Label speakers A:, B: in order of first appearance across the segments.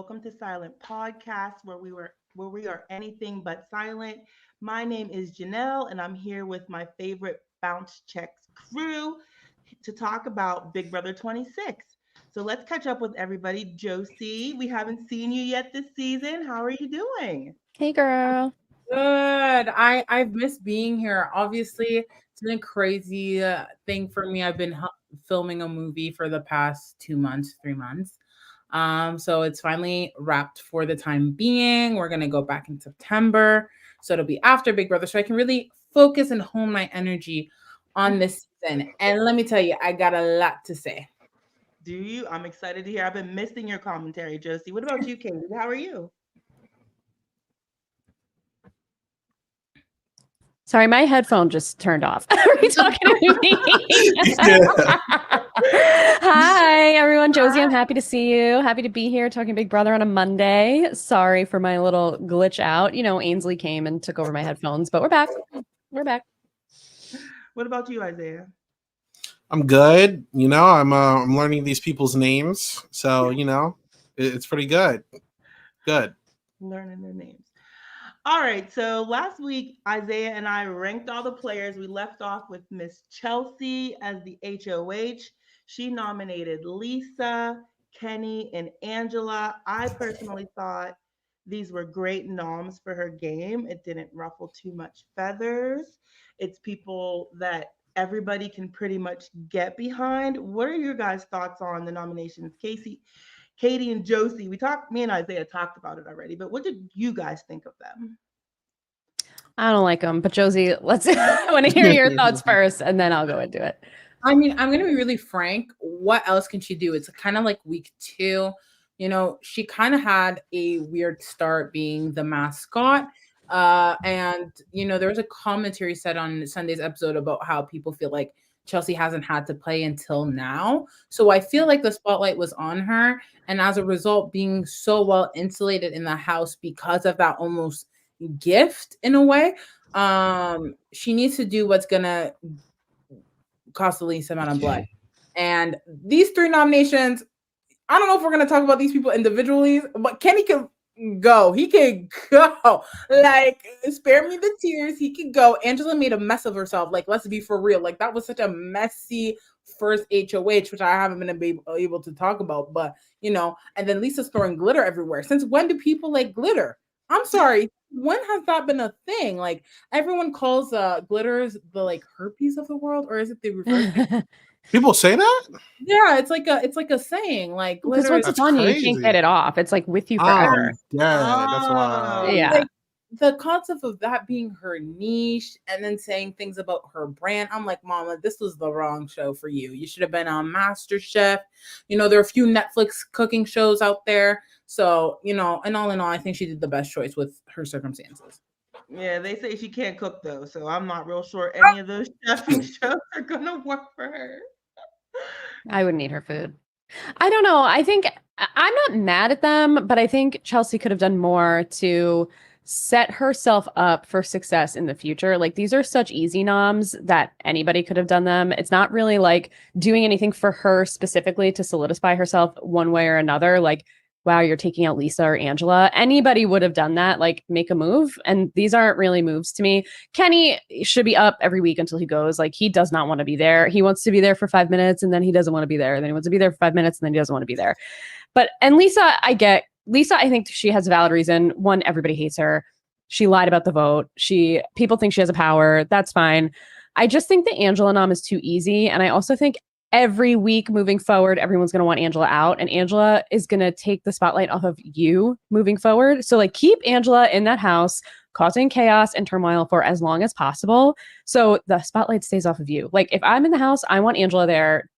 A: welcome to Silent Podcast, where we are anything but silent. My name is Janelle, and I'm here with my favorite bounce checks crew to talk about Big Brother 26. So let's catch up with everybody. Josie, we haven't seen you yet this season. How are you doing?
B: Hey, girl.
C: Good. I've missed being here. Obviously, it's been a crazy thing for me. I've been filming a movie for the past 2 months, 3 months. So it's finally wrapped for the time being. We're gonna go back in September, so it'll be after Big Brother, so I can really focus and hone my energy on this season. And let me tell you, I got a lot to say.
A: Do you? I'm excited to hear. I've been missing your commentary, Josie. What about you, Katie? How are you?
B: Sorry, my headphone just turned off. Are you talking to me? Hi, everyone. Josie, I'm happy to see you. Happy to be here talking Big Brother on a Monday. Sorry for my little glitch out. Ainsley came and took over my headphones, but we're back. We're back.
A: What about you, Isaiah?
D: I'm good. I'm learning these people's names, so it's pretty good. Good.
A: Learning their names. All right, so last week, Isaiah and I ranked all the players. We left off with Miss Chelsea as the HOH. She nominated Lisa, Kenny, and Angela. I personally thought these were great noms for her game. It didn't ruffle too much feathers. It's people that everybody can pretty much get behind. What are your guys' thoughts on the nominations? Katie and Josie, me and Isaiah talked about it already, but what did you guys think of them?
B: I don't like them, but Josie, I want to hear your thoughts first, and then I'll go into it.
C: I mean, I'm going to be really frank. What else can she do? It's kind of like week 2. She kind of had a weird start being the mascot. And there was a commentary said on Sunday's episode about how people feel like Chelsea hasn't had to play until now. So I feel like the spotlight was on her. And as a result, being so well insulated in the house because of that almost gift in a way, she needs to do what's going to cost the least amount of blood. And these 3 nominations, I don't know if we're going to talk about these people individually, but Kenny can go. He can go. Like, spare me the tears. He can go. Angela made a mess of herself. Like, let's be for real. Like, that was such a messy first HOH, which I haven't been able to talk about. But, and then Lisa's throwing glitter everywhere. Since when do people like glitter? I'm sorry. When has that been a thing? Like, everyone calls glitters the like herpes of the world, or is it the reverse?
D: People say that?
C: Yeah, it's like a saying. Like,
B: because once it's on you, you can't get it off. It's like with you forever.
D: Yeah, that's why.
B: Yeah.
C: Like, the concept of that being her niche and then saying things about her brand, I'm like, Mama, this was the wrong show for you. You should have been on MasterChef. There are a few Netflix cooking shows out there. So, and all in all, I think she did the best choice with her circumstances.
A: Yeah, they say she can't cook though, so I'm not real sure any of those chefing shows are gonna work for her.
B: I wouldn't eat her food. I don't know. I think I'm not mad at them, but I think Chelsea could have done more to set herself up for success in the future. Like, these are such easy noms that anybody could have done them. It's not really like doing anything for her specifically to solidify herself one way or another. Like, wow, you're taking out Lisa or Angela. Anybody would have done that, like make a move. And these aren't really moves to me. Kenny should be up every week until he goes. Like, he does not want to be there. He wants to be there for 5 minutes and then he doesn't want to be there. And then he wants to be there for 5 minutes and then he doesn't want to be there. And Lisa, I think she has a valid reason. One, everybody hates her. She lied about the vote. People think she has a power. That's fine. I just think the Angela nom is too easy. And I also think every week moving forward, everyone's going to want Angela out, and Angela is going to take the spotlight off of you moving forward. So like, keep Angela in that house, causing chaos and turmoil for as long as possible. So the spotlight stays off of you. Like, if I'm in the house, I want Angela there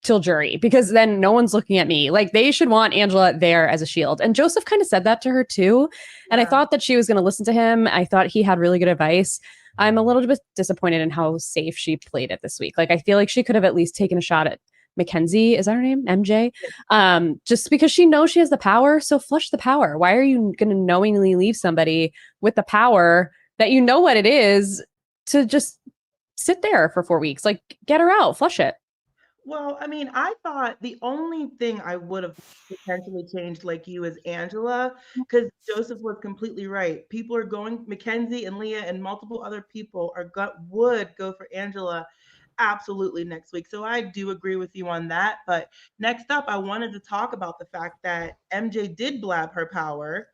B: till jury, because then no one's looking at me. Like, they should want Angela there as a shield. And Joseph kind of said that to her too. And I thought that she was going to listen to him. I thought he had really good advice. I'm a little bit disappointed in how safe she played it this week. Like, I feel like she could have at least taken a shot at Mackenzie. Is that her name? MJ? Just because she knows she has the power. So flush the power. Why are you going to knowingly leave somebody with the power that you know what it is to just sit there for 4 weeks? Like, get her out, flush it.
A: Well, I mean, I thought the only thing I would have potentially changed, like you, is Angela, because Joseph was completely right. People are going, Mackenzie and Leah and multiple other people would go for Angela absolutely next week. So I do agree with you on that. But next up, I wanted to talk about the fact that MJ did blab her power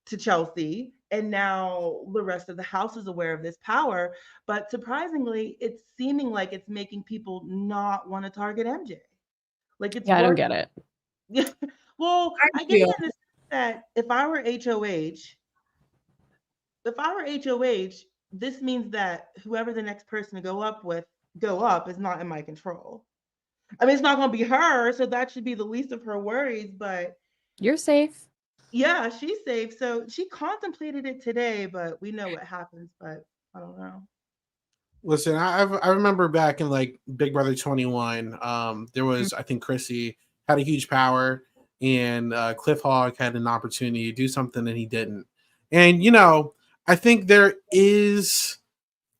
A: to Chelsea, and now the rest of the house is aware of this power. But surprisingly, it's seeming like it's making people not want to target MJ. Like it's
B: Yeah, I don't
A: working.
B: get it.
A: Yeah. Well,
C: I
A: I get it
C: feel
A: in the sense that if I were HOH, this means that whoever the next person to go up is not in my control. I mean, it's not going to be her, so that should be the least of her worries. But
B: You're safe.
A: yeah, she's safe. So she contemplated it today, but we know what happens. But I don't know.
D: Listen, I remember back in like Big Brother 21, there was, I think Chrissy had a huge power, and Cliff Hogg had an opportunity to do something and he didn't. And I think there is,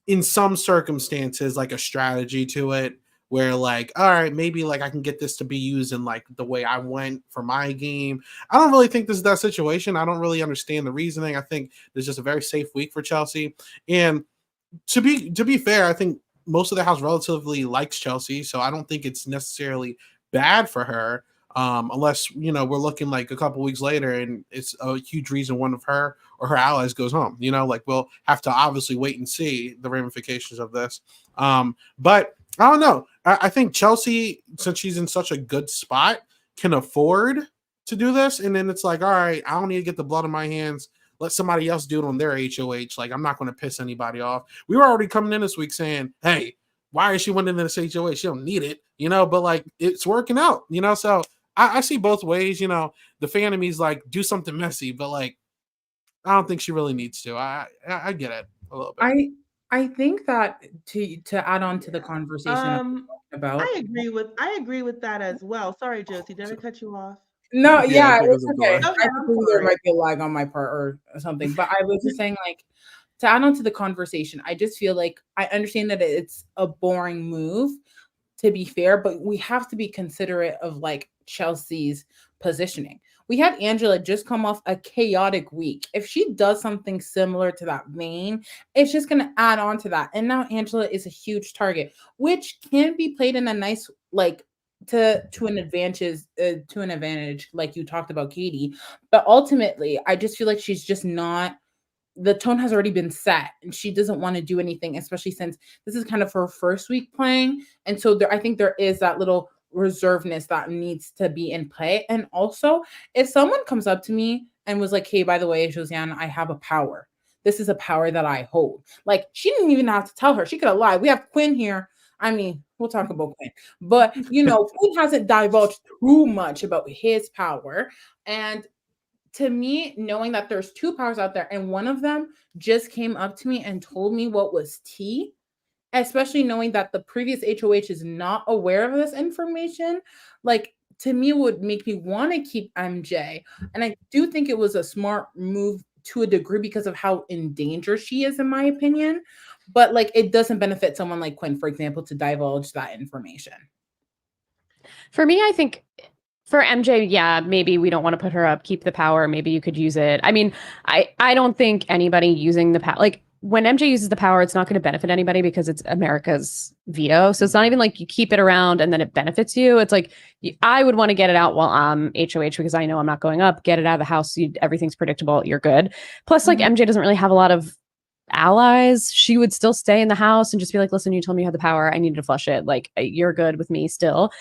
D: in some circumstances, like a strategy to it, where like, all right, maybe like I can get this to be used in like the way I went for my game. I don't really think this is that situation. I don't really understand the reasoning. I think there's just a very safe week for Chelsea. And to be fair, I think most of the house relatively likes Chelsea, so I don't think it's necessarily bad for her. Unless we're looking like a couple weeks later and it's a huge reason one of her or her allies goes home. Like we'll have to obviously wait and see the ramifications of this. But I don't know. I think Chelsea, since she's in such a good spot, can afford to do this. And then it's like, all right, I don't need to get the blood on my hands. Let somebody else do it on their HOH. Like, I'm not going to piss anybody off. We were already coming in this week saying, hey, why is she winning this HOH? She don't need it, but like it's working out, so I see both ways. The Phantomy's like, do something messy, but like, I don't think she really needs to. I get it a little bit.
C: I think that to add on to the conversation about
A: I agree with that as well. Sorry, Josie, did I cut you off?
C: no,
D: Yeah, I
C: yeah,
D: think
C: it's
D: it's a
C: okay.
D: door.
A: Okay,
C: I
A: I'm
C: think there
A: sorry.
C: might be a lag on my part or something, but I was just saying, like, to add on to the conversation, I just feel like I understand that it's a boring move, to be fair, but we have to be considerate of like Chelsea's positioning. We had Angela just come off a chaotic week. If she does something similar to that vein, it's just going to add on to that. And now Angela is a huge target, which can be played in a nice, like, to an advantage, like you talked about, Katie. But ultimately, I just feel like she's just not, the tone has already been set and she doesn't want to do anything, especially since this is kind of her first week playing. And so I think there is that little reservedness that needs to be in play. And also, if someone comes up to me and was like, hey, by the way, Josiane, I have a power. This is a power that I hold. Like, she didn't even have to tell her. She could have lied. We have Quinn here. I mean, we'll talk about Quinn. But, Quinn hasn't divulged too much about his power. And to me, knowing that there's two powers out there and one of them just came up to me and told me what was tea, especially knowing that the previous HOH is not aware of this information, like, to me would make me want to keep MJ. And I do think it was a smart move to a degree because of how in danger she is, in my opinion. But like, it doesn't benefit someone like Quinn, for example, to divulge that information.
B: For me, I think for MJ, yeah, maybe we don't want to put her up, keep the power. Maybe you could use it. I mean, I don't think anybody using the power, like when MJ uses the power, it's not going to benefit anybody because it's America's veto. So it's not even like you keep it around and then it benefits you. It's like I would want to get it out while I'm HOH because I know I'm not going up. Get it out of the house. Everything's predictable. You're good. Plus, like MJ doesn't really have a lot of allies. She would still stay in the house and just be like, listen, you told me you had the power. I needed to flush it. Like, you're good with me still.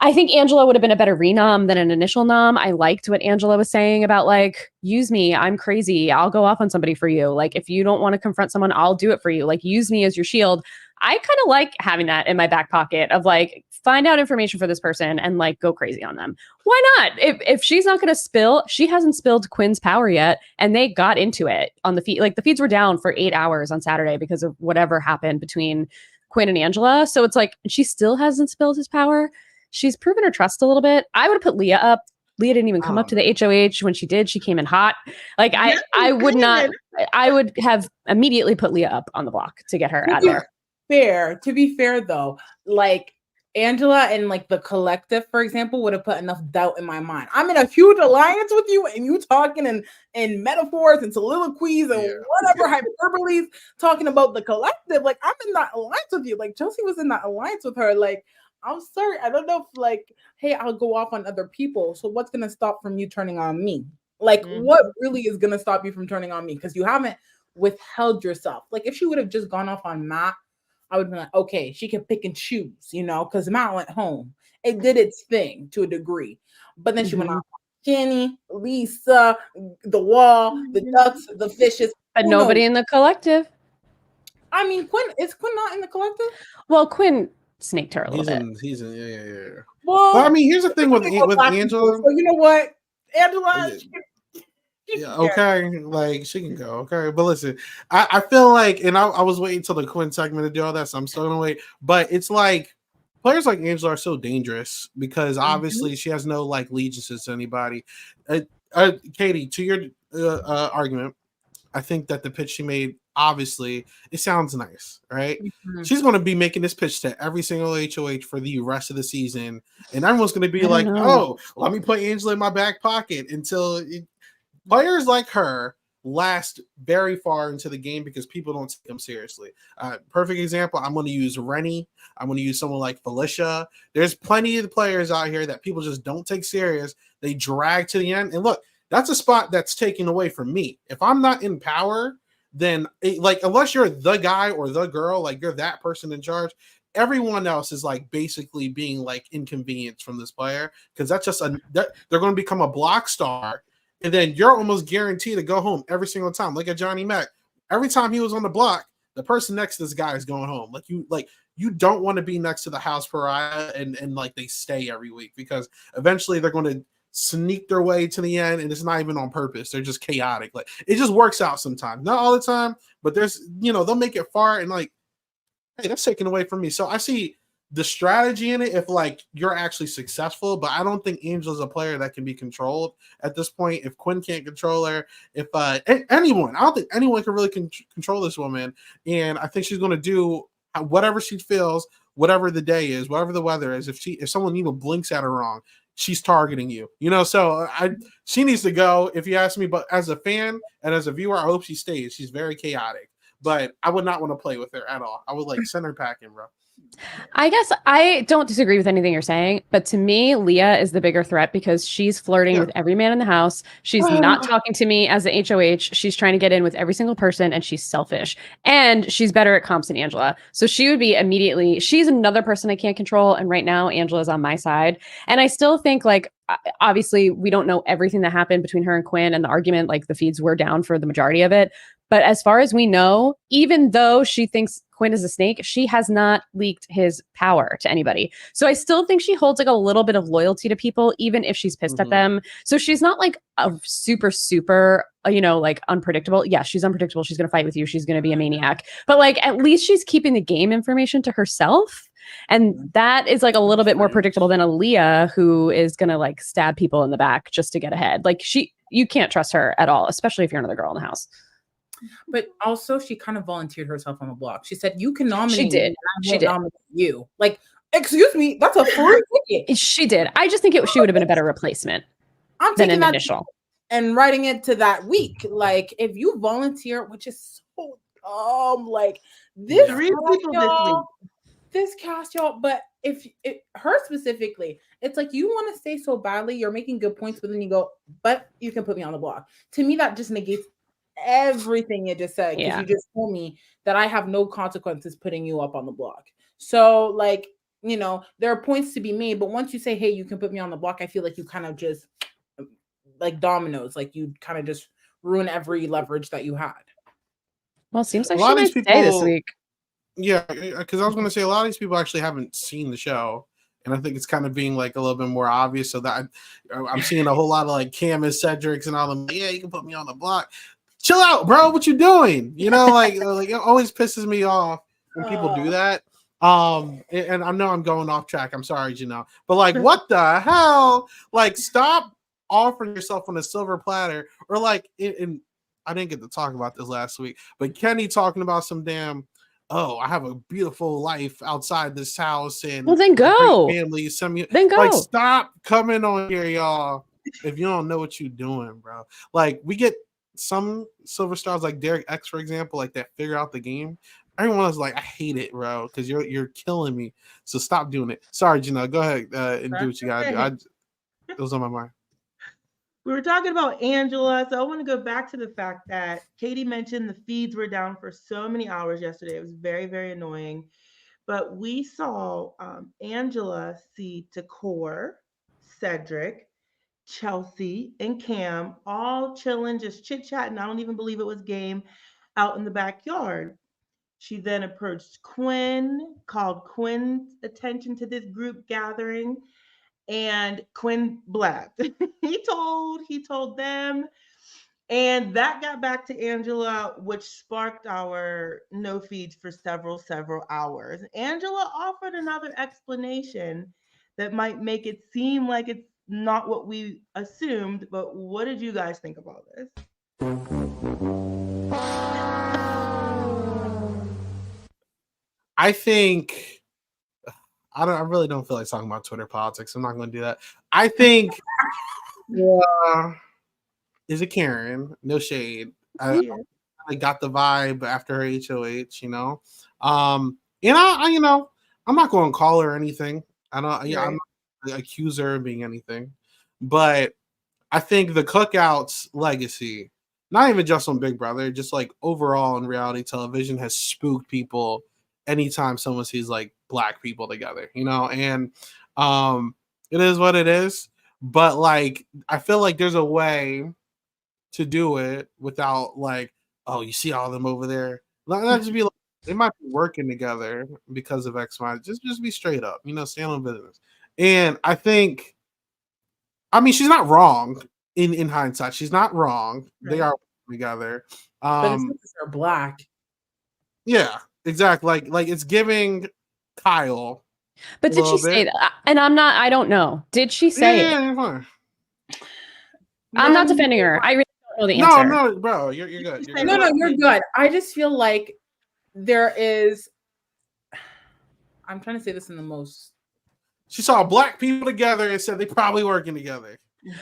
B: I think Angela would have been a better renom than an initial nom. I liked what Angela was saying about like, use me. I'm crazy. I'll go off on somebody for you. Like, if you don't want to confront someone, I'll do it for you. Like, use me as your shield. I kind of like having that in my back pocket of like, find out information for this person and like go crazy on them. Why not? If she's not going to spill, she hasn't spilled Quinn's power yet. And they got into it on the feed. Like the feeds were down for 8 hours on Saturday because of whatever happened between Quinn and Angela. So it's like, she still hasn't spilled his power. She's proven her trust a little bit. I would have put Leah up. Leah didn't even come up to the HOH. When she did, she came in hot. Like I would not, I would have immediately put Leah up on the block to get her out there.
C: To be fair though, like Angela and like the collective, for example, would have put enough doubt in my mind. I'm in a huge alliance with you, and you talking in metaphors and soliloquies and whatever hyperboles, talking about the collective. Like, I'm in that alliance with you. Like, Chelsea was in that alliance with her. Like, I'm sorry, I don't know if like, hey, I'll go off on other people. So what's gonna stop from you turning on me? Like, what really is gonna stop you from turning on me? Because you haven't withheld yourself. Like, if she would have just gone off on Matt, I would be like, okay, she can pick and choose, you know, because Matt went home. It did its thing to a degree. But then she went on Kenny, Lisa, the wall, the ducks, the fishes.
B: But nobody in the collective.
C: I mean, is Quinn not in the collective?
B: Well, Quinn snaked her a little bit.
D: He's in, yeah.
C: Well,
D: I mean, here's the thing with Angela.
C: So you know what? Angela,
D: yeah, okay, like she can go, okay. But listen, I feel like, and I was waiting till the Quinn segment to do all that, so I'm still gonna wait. But it's like players like Angela are so dangerous because obviously she has no like allegiances to anybody. Katie, to your argument, I think that the pitch she made, obviously, it sounds nice, right? She's going to be making this pitch to every single HOH for the rest of the season, and everyone's going to be like, "Oh, let me put Angela in my back pocket." Until players like her last very far into the game because people don't take them seriously. Perfect example, I'm going to use Rennie. I'm going to use someone like Felicia. There's plenty of the players out here that people just don't take serious. They drag to the end, and look. That's a spot that's taken away from me. If I'm not in power, then like unless you're the guy or the girl, like you're that person in charge, everyone else is like basically being like inconvenienced from this player because that's just they're going to become a block star, and then you're almost guaranteed to go home every single time. Look at Johnny Mac. Every time he was on the block, the person next to this guy is going home. You don't want to be next to the house pariah and like they stay every week because eventually they're going to sneak their way to the end, and it's not even on purpose. They're just chaotic. Like it just works out sometimes, not all the time, but there's they'll make it far and like, hey, that's taken away from me. So I see the strategy in it if like you're actually successful, but I don't think Angela's a player that can be controlled at this point. If Quinn can't control her, if anyone, I don't think anyone can really control this woman, and I think she's going to do whatever she feels, whatever the day is, whatever the weather is. If someone even blinks at her wrong, she's targeting you, so she needs to go if you ask me, but as a fan and as a viewer, I hope she stays. She's very chaotic, but I would not want to play with her at all. I would like send her packing, bro.
B: I guess I don't disagree with anything you're saying, but to me, Leah is the bigger threat because she's flirting with every man in the house. She's not talking to me as the HOH. She's trying to get in with every single person, and she's selfish. And she's better at comps than Angela. So she would be immediately, she's another person I can't control. And right now, Angela's on my side. And I still think like, obviously, we don't know everything that happened between her and Quinn and the argument, like the feeds were down for the majority of it. But as far as we know, even though she thinks Quinn is a snake, she has not leaked his power to anybody. So I still think she holds like a little bit of loyalty to people, even if she's pissed at them. So she's not like a super, like unpredictable. Yeah, she's unpredictable. She's going to fight with you. She's going to be a maniac. But like, at least she's keeping the game information to herself. And that is like a little bit more predictable than a Leah who is going to like stab people in the back just to get ahead. Like you can't trust her at all, especially if you're another girl in the house.
C: But also, she kind of volunteered herself on the block. She said, "You can nominate."
B: She did.
C: Me, she did. Nominate you. Like, excuse me, that's a free ticket.
B: She did. I just think she would have been a better replacement than an initial.
C: And writing it to that week. Like, if you volunteer, which is so dumb. Like this, this cast, y'all. But if her specifically, it's like you want to say so badly, you're making good points, but then you go, "But you can put me on the block." To me, that just negates everything you just said, because you just told me that I have no consequences putting you up on the block. So like, there are points to be made, but once you say, hey, you can put me on the block, I feel like you kind of just like dominoes, like you kind of just ruin every leverage that you had.
B: Well, it seems like she might stay this week.
D: Yeah, because I was going to say a lot of these people actually haven't seen the show. And I think it's kind of being like a little bit more obvious. So that I'm seeing a whole lot of like Cam and Cedric's and all them. Yeah, you can put me on the block. Chill out, bro. What you doing? Like it always pisses me off when people do that. And I know I'm going off track. I'm sorry, Janelle. But like, what the hell? Like, stop offering yourself on a silver platter. Or like, I didn't get to talk about this last week, but Kenny talking about some damn oh, I have a beautiful life outside this house and
B: Well, then
D: a great
B: go.
D: family.
B: Then go.
D: Like, stop coming on here, y'all. If you don't know what you're doing, bro. Like, we get some silver stars like Derek X, for example, like that figure out the game. Everyone is like, I hate it, bro, because you're killing me. So stop doing it. Sorry, Gina. Go ahead and do what you gotta do. It was on my mind.
A: We were talking about Angela, so I want to go back to the fact that Katie mentioned the feeds were down for so many hours yesterday. It was very, very annoying. But we saw Angela see Takor, Cedric, Chelsea, and Cam all chilling, just chit chatting. I don't even believe it was game out in the backyard. She then approached Quinn, called Quinn's attention to this group gathering, and Quinn blabbed. he told them, and that got back to Angela, which sparked our no feeds for several hours. Angela offered another explanation that might make it seem like it's not what we assumed, but what did you guys think about this?
D: I think I really don't feel like talking about Twitter politics. I'm not going to do that. I think is it Karen? No shade. I got the vibe after her HOH, you know. And I you know, I'm not going to call her anything. I'm not accuse her of being anything. But I think the Cookouts legacy, not even just on Big Brother, just like overall in reality television, has spooked people anytime someone sees like Black people together, you know, and it is what it is. But like, I feel like there's a way to do it without like, oh, you see all of them over there. Not just be like, they might be working together because of X, Y. Just be straight up, you know, stand on business. And I think, I mean, she's not wrong in hindsight. She's not wrong. Right. They are together.
C: But it's because they're Black.
D: Yeah, exactly. Like it's giving Kyle.
B: But did she say that? And I don't know. Did she say it?
D: Yeah,
B: I'm not defending her. I really don't know the answer.
D: No, bro, you're good.
C: No, you're good. I just feel like there is. I'm trying to say this in the most.
D: She saw Black people together and said they probably working together.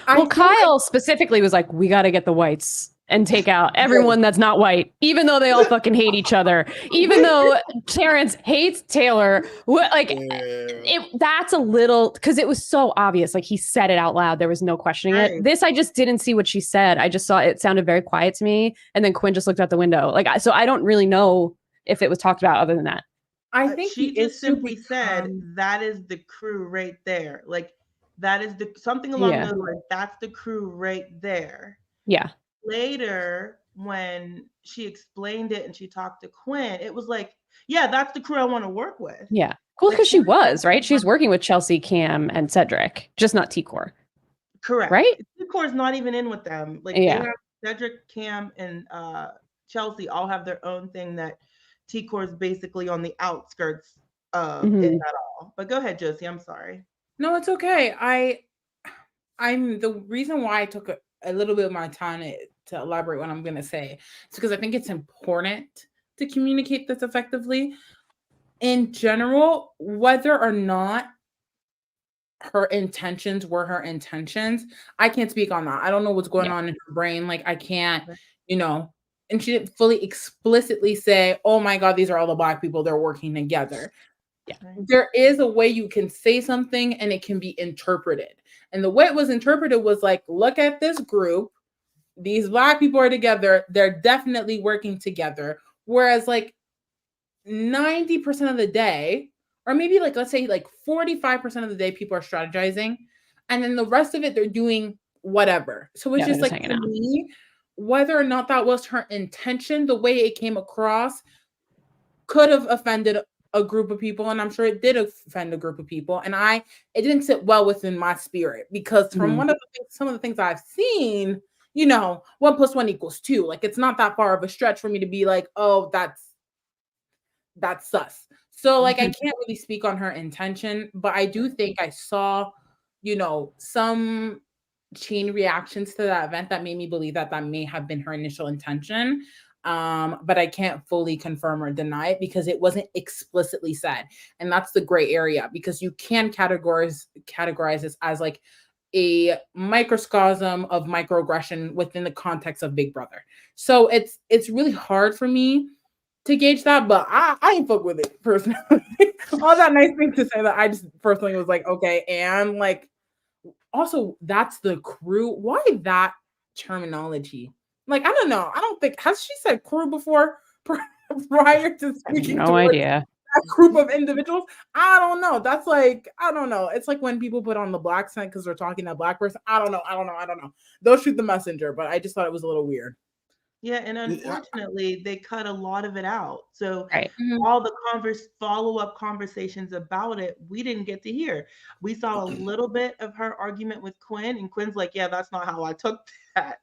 B: Well, Kyle specifically was like, we got to get the whites and take out everyone that's not white, even though they all fucking hate each other, even though Terrence hates Taylor. That's a little, because it was so obvious. Like he said it out loud. There was no questioning it. This, I just didn't see what she said. I just saw it sounded very quiet to me. And then Quinn just looked out the window. Like, so I don't really know if it was talked about other than that.
A: I think she just simply said that is the crew right there. Like that is something along those lines. That's the crew right there.
B: Yeah.
A: Later, when she explained it and she talked to Quinn, it was like, yeah, that's the crew I want to work with.
B: Yeah. Cool, because she was, right? She's working with Chelsea, Cam, and Cedric, just not T-Core.
A: Correct.
B: Right?
A: T-Core is not even in with them. Like they have Cedric, Cam, and Chelsea all have their own thing that T-Core is basically on the outskirts of it at all. But go ahead, Josie. I'm sorry.
C: No, it's okay. I'm the reason why I took a little bit of my time to elaborate what I'm going to say. It's because I think it's important to communicate this effectively. In general, whether or not her intentions were her intentions, I can't speak on that. I don't know what's going on in her brain. Like I can't, you know, and she didn't fully explicitly say, oh my God, these are all the Black people, they're working together. Yeah. There is a way you can say something and it can be interpreted. And the way it was interpreted was like, look at this group. These Black people are together. They're definitely working together. Whereas like 90% of the day, or maybe like, let's say like 45% of the day, people are strategizing. And then the rest of it, they're doing whatever. So it's just like, to me, whether or not that was her intention, the way it came across could have offended a group of people, and I'm sure it did offend a group of people, and it didn't sit well within my spirit, because from some of the things I've seen, you know, 1 + 1 = 2. Like it's not that far of a stretch for me to be like, oh, that's sus. So like I can't really speak on her intention, but I do think I saw, you know, some chain reactions to that event that made me believe that may have been her initial intention. But I can't fully confirm or deny it because it wasn't explicitly said. And that's the gray area, because you can categorize this as like a microcosm of microaggression within the context of Big Brother. So it's really hard for me to gauge that, but I ain't fuck with it personally. All that nice thing to say that I just personally was like, okay, and like also that's the crew. Why that terminology? Like, I don't know. I don't think, has she said crew before prior to speaking
B: No
C: to
B: idea.
C: a group of individuals? I don't know. That's like, I don't know. It's like when people put on the black scent because they're talking to a black person. I don't know. They'll shoot the messenger, but I just thought it was a little weird.
A: Yeah, and unfortunately, they cut a lot of it out. So
B: Right.
A: all the follow-up conversations about it, we didn't get to hear. We saw a little bit of her argument with Quinn, and Quinn's like, yeah, that's not how I took that.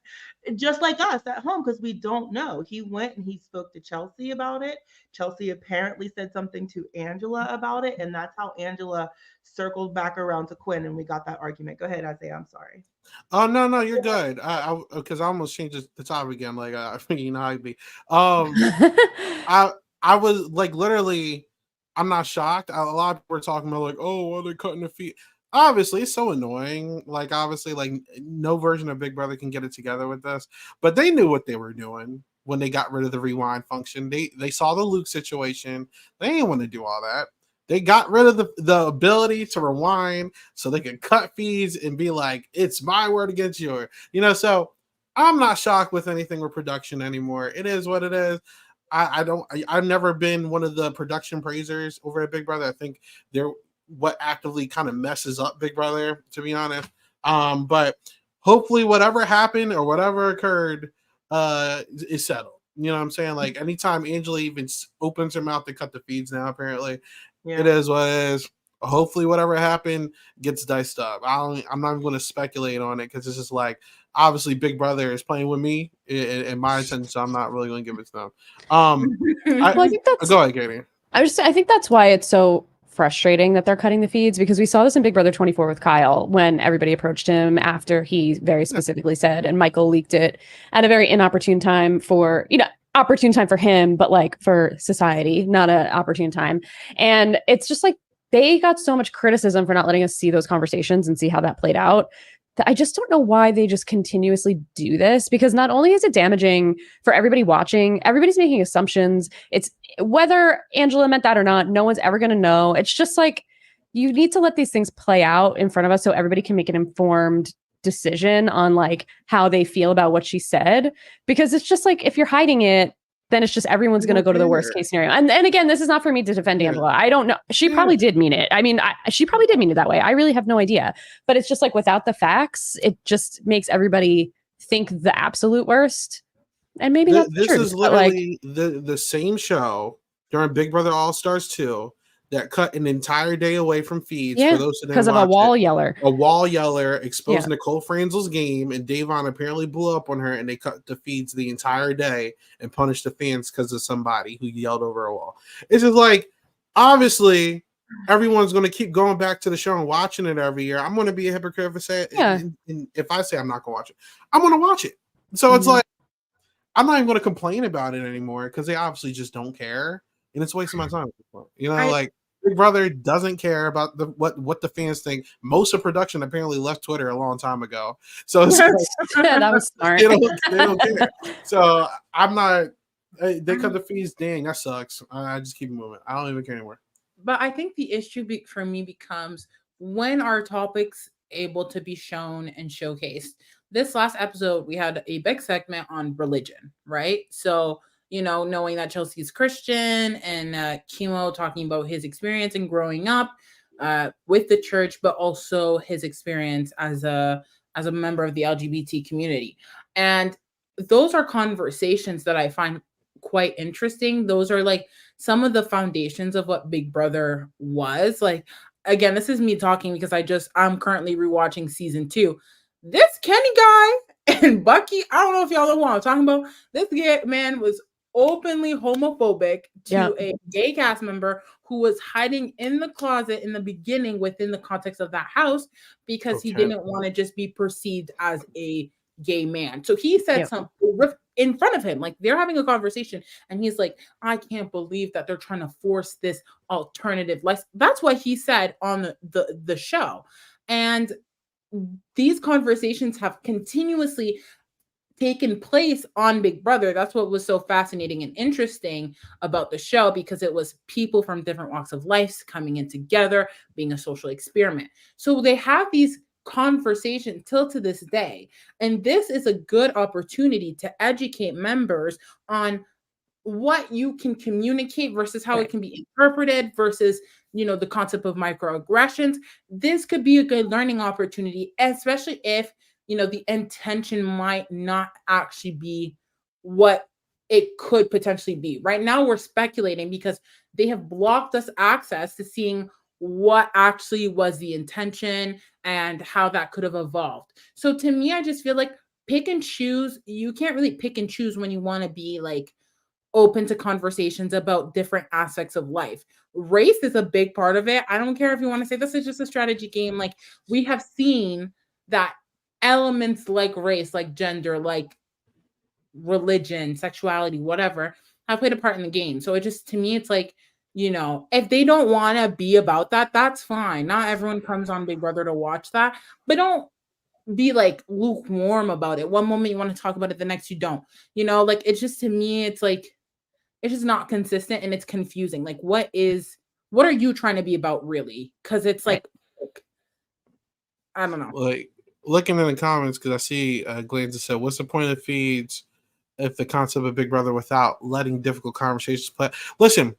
A: Just like us at home, because we don't know. He went and he spoke to Chelsea about it. Chelsea apparently said something to Angela about it, and that's how Angela circled back around to Quinn, and we got that argument. Go ahead, Isaiah. I'm sorry.
D: Oh no, you're good. Because I almost changed the topic again. Like I think you know how I'd be. I was like literally, I'm not shocked. A lot of people were talking about like, oh, well, they're cutting the feet. Obviously, it's so annoying. Like obviously, like no version of Big Brother can get it together with this. But they knew what they were doing when they got rid of the rewind function. They saw the Luke situation. They didn't want to do all that. They got rid of the ability to rewind so they could cut feeds and be like, it's my word against yours. So I'm not shocked with anything with production anymore. It is what it is. I've never been one of the production praisers over at Big Brother. I think they're what actively kind of messes up Big Brother, to be honest. But hopefully whatever happened or whatever occurred is settled. You know what I'm saying? Like anytime Angela even opens her mouth to cut the feeds now, apparently. Yeah. It is what it is. Hopefully, whatever happened gets diced up. I'm not even going to speculate on it because it's just like obviously Big Brother is playing with me in my attention, so I'm not really going to give it to them.
B: I think that's.
D: Go ahead, Katie.
B: I think that's why it's so frustrating that they're cutting the feeds, because we saw this in Big Brother 24 with Kyle when everybody approached him after he very specifically said, and Michael leaked it at a very inopportune time for opportune time for him, but like for society, not an opportune time. And it's just like they got so much criticism for not letting us see those conversations and see how that played out. That I just don't know why they just continuously do this, because not only is it damaging for everybody watching, everybody's making assumptions. It's whether Angela meant that or not, no one's ever going to know. It's just like you need to let these things play out in front of us so everybody can make an informed decision on like how they feel about what she said, because it's just like if you're hiding it, then it's just everyone's going to go to the worst case scenario. And again, this is not for me to defend Angela. I don't know. She probably did mean it. I mean, she probably did mean it that way. I really have no idea. But it's just like without the facts, it just makes everybody think the absolute worst. And maybe that's
D: this
B: true,
D: is literally the same show during Big Brother All Stars 2 that cut an entire day away from feeds for those who didn't
B: because of a wall yeller.
D: A wall yeller exposed Nicole Franzel's game, and Davon apparently blew up on her, and they cut the feeds the entire day and punished the fans because of somebody who yelled over a wall. It's just like, obviously, everyone's going to keep going back to the show and watching it every year. I'm going to be a hypocrite if I say it. And if I say I'm not going to watch it, I'm going to watch it. So it's like, I'm not even going to complain about it anymore because they obviously just don't care, and it's wasting my time. Like Big Brother doesn't care about what the fans think. Most of production apparently left Twitter a long time ago, so it's
B: that was smart.
D: They don't care. So I'm not. They cut the fees. Dang, that sucks. I just keep moving. I don't even care anymore.
C: But I think the issue for me becomes when are topics able to be shown and showcased. This last episode, we had a big segment on religion, right? So, knowing that Chelsea's Christian and Chemo talking about his experience and growing up with the church, but also his experience as a member of the LGBT community. And those are conversations that I find quite interesting. Those are like some of the foundations of what Big Brother was. Like, again, this is me talking because I'm currently rewatching season 2. This Kenny guy and Bucky, I don't know if y'all know what I'm talking about. This gay man was openly homophobic to a gay cast member who was hiding in the closet in the beginning within the context of that house because he didn't want to just be perceived as a gay man. So he said something in front of him, like they're having a conversation, and he's like, I can't believe that they're trying to force this alternative life. That's what he said on the show. And these conversations have continuously taken place on Big Brother. That's what was so fascinating and interesting about the show, because it was people from different walks of life coming in together, being a social experiment. So they have these conversations till to this day. And this is a good opportunity to educate members on what you can communicate versus how it can be interpreted versus, you know, the concept of microaggressions. This could be a good learning opportunity, especially if, you know, the intention might not actually be what it could potentially be. Right now, we're speculating because they have blocked us access to seeing what actually was the intention and how that could have evolved. So to me, I just feel like pick and choose. You can't really pick and choose when you want to be like open to conversations about different aspects of life. Race is a big part of it. I don't care if you want to say this is just a strategy game. Like, we have seen that elements like race, like gender, like religion, sexuality, whatever, have played a part in the game. So it just, to me, it's like, you know, if they don't want to be about that, that's fine. Not everyone comes on Big Brother to watch that, but don't be like lukewarm about it. One moment you want to talk about it, the next you don't. You know, like, it's just, to me, it's like, it's just not consistent and it's confusing. Like, what are you trying to be about, really? Because it's like, I don't know.
D: Like, looking in the comments, because I see Glenn just said, what's the point of the feeds if the concept of Big Brother without letting difficult conversations play? Listen,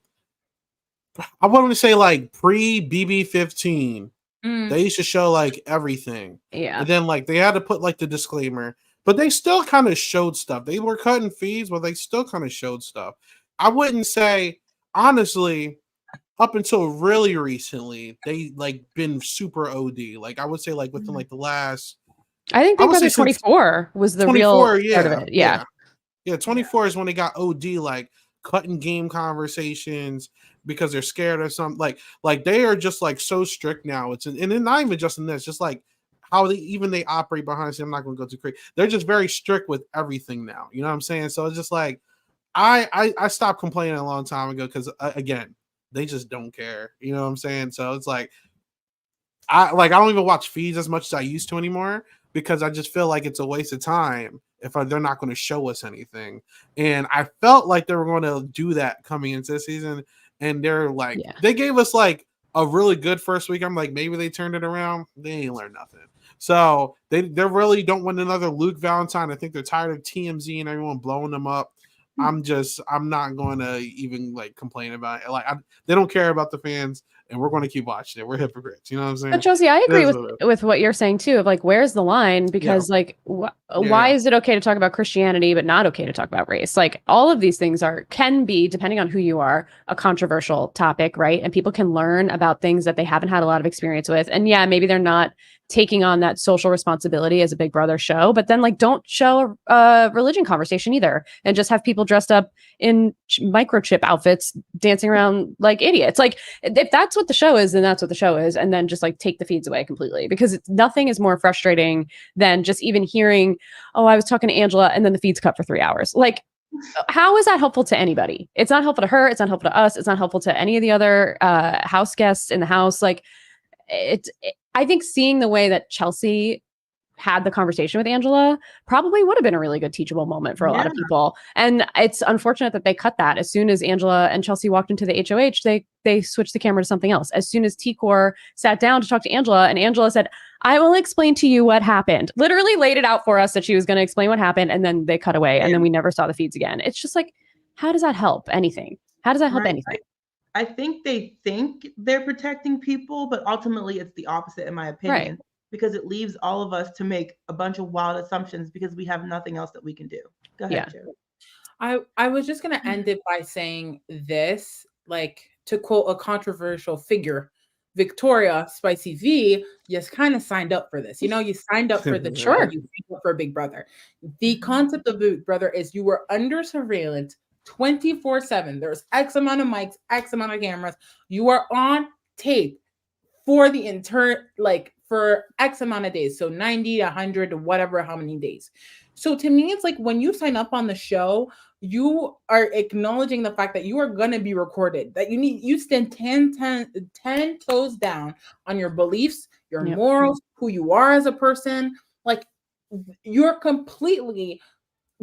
D: I want to say, like, pre-BB15, they used to show, like, everything.
B: Yeah.
D: And then, like, they had to put, like, the disclaimer. But they still kind of showed stuff. They were cutting feeds, but they still kind of showed stuff. I wouldn't say, honestly, up until really recently, they, like, been super OD. Like, I would say, like, within, like, the last...
B: I think Big Brother 24 was the real start of it. Yeah.
D: Yeah, 24 is when they got OD, like, cutting game conversations because they're scared or something. Like they are just, like, so strict now. And it's not even just in this, just like how they operate behind the scenes. I'm not going to go too crazy. They're just very strict with everything now. You know what I'm saying? So it's just like, I stopped complaining a long time ago because, again, they just don't care. You know what I'm saying? So it's like, I don't even watch feeds as much as I used to anymore, because I just feel like it's a waste of time if they're not going to show us anything. And I felt like they were going to do that coming into this season. And they're like, they gave us, like, a really good first week. I'm like, maybe they turned it around. They ain't learned nothing. So they really don't want another Luke Valentine. I think they're tired of TMZ and everyone blowing them up. I'm not going to even, like, complain about it. Like, they don't care about the fans, and we're going to keep watching it. We're hypocrites. You know what I'm saying?
B: But Chelsea, I agree with what you're saying too, of like, where's the line? Because like, why is it okay to talk about Christianity, but not okay to talk about race? Like, all of these things can be, depending on who you are, a controversial topic, right? And people can learn about things that they haven't had a lot of experience with. And yeah, maybe they're not taking on that social responsibility as a Big Brother show, but then, like, don't show a religion conversation either, and just have people dressed up in microchip outfits dancing around like idiots. Like, if that's what the show is, then that's what the show is, and then just, like, take the feeds away completely, because nothing is more frustrating than just even hearing, oh, I was talking to Angela, and then the feed's cut for 3 hours. Like, how is that helpful to anybody? It's not helpful to her. It's not helpful to us. It's not helpful to any of the other house guests in the house. Like, I think seeing the way that Chelsea had the conversation with Angela probably would have been a really good teachable moment for a lot of people. And it's unfortunate that they cut that. As soon as Angela and Chelsea walked into the HOH, they switched the camera to something else. As soon as T-Core sat down to talk to Angela, and Angela said, I will explain to you what happened. Literally laid it out for us that she was going to explain what happened, and then they cut away, and then we never saw the feeds again. It's just like, how does that help anything? How does that help anything?
A: I think they think they're protecting people, but ultimately it's the opposite, in my opinion, because it leaves all of us to make a bunch of wild assumptions because we have nothing else that we can do. Go ahead, Joe.
C: I was just going to end it by saying this, like, to quote a controversial figure, Victoria Spicy V, you kind of signed up for this. You know, you signed up for the show. You signed up for Big Brother. The concept of Big Brother is you were under surveillance 24/7. There's X amount of mics, X amount of cameras. You are on tape for the for X amount of days. So 90, 100, whatever, how many days. So to me, it's like when you sign up on the show, you are acknowledging the fact that you are going to be recorded, that you stand 10 toes down on your beliefs, your morals, who you are as a person. Like, you're completely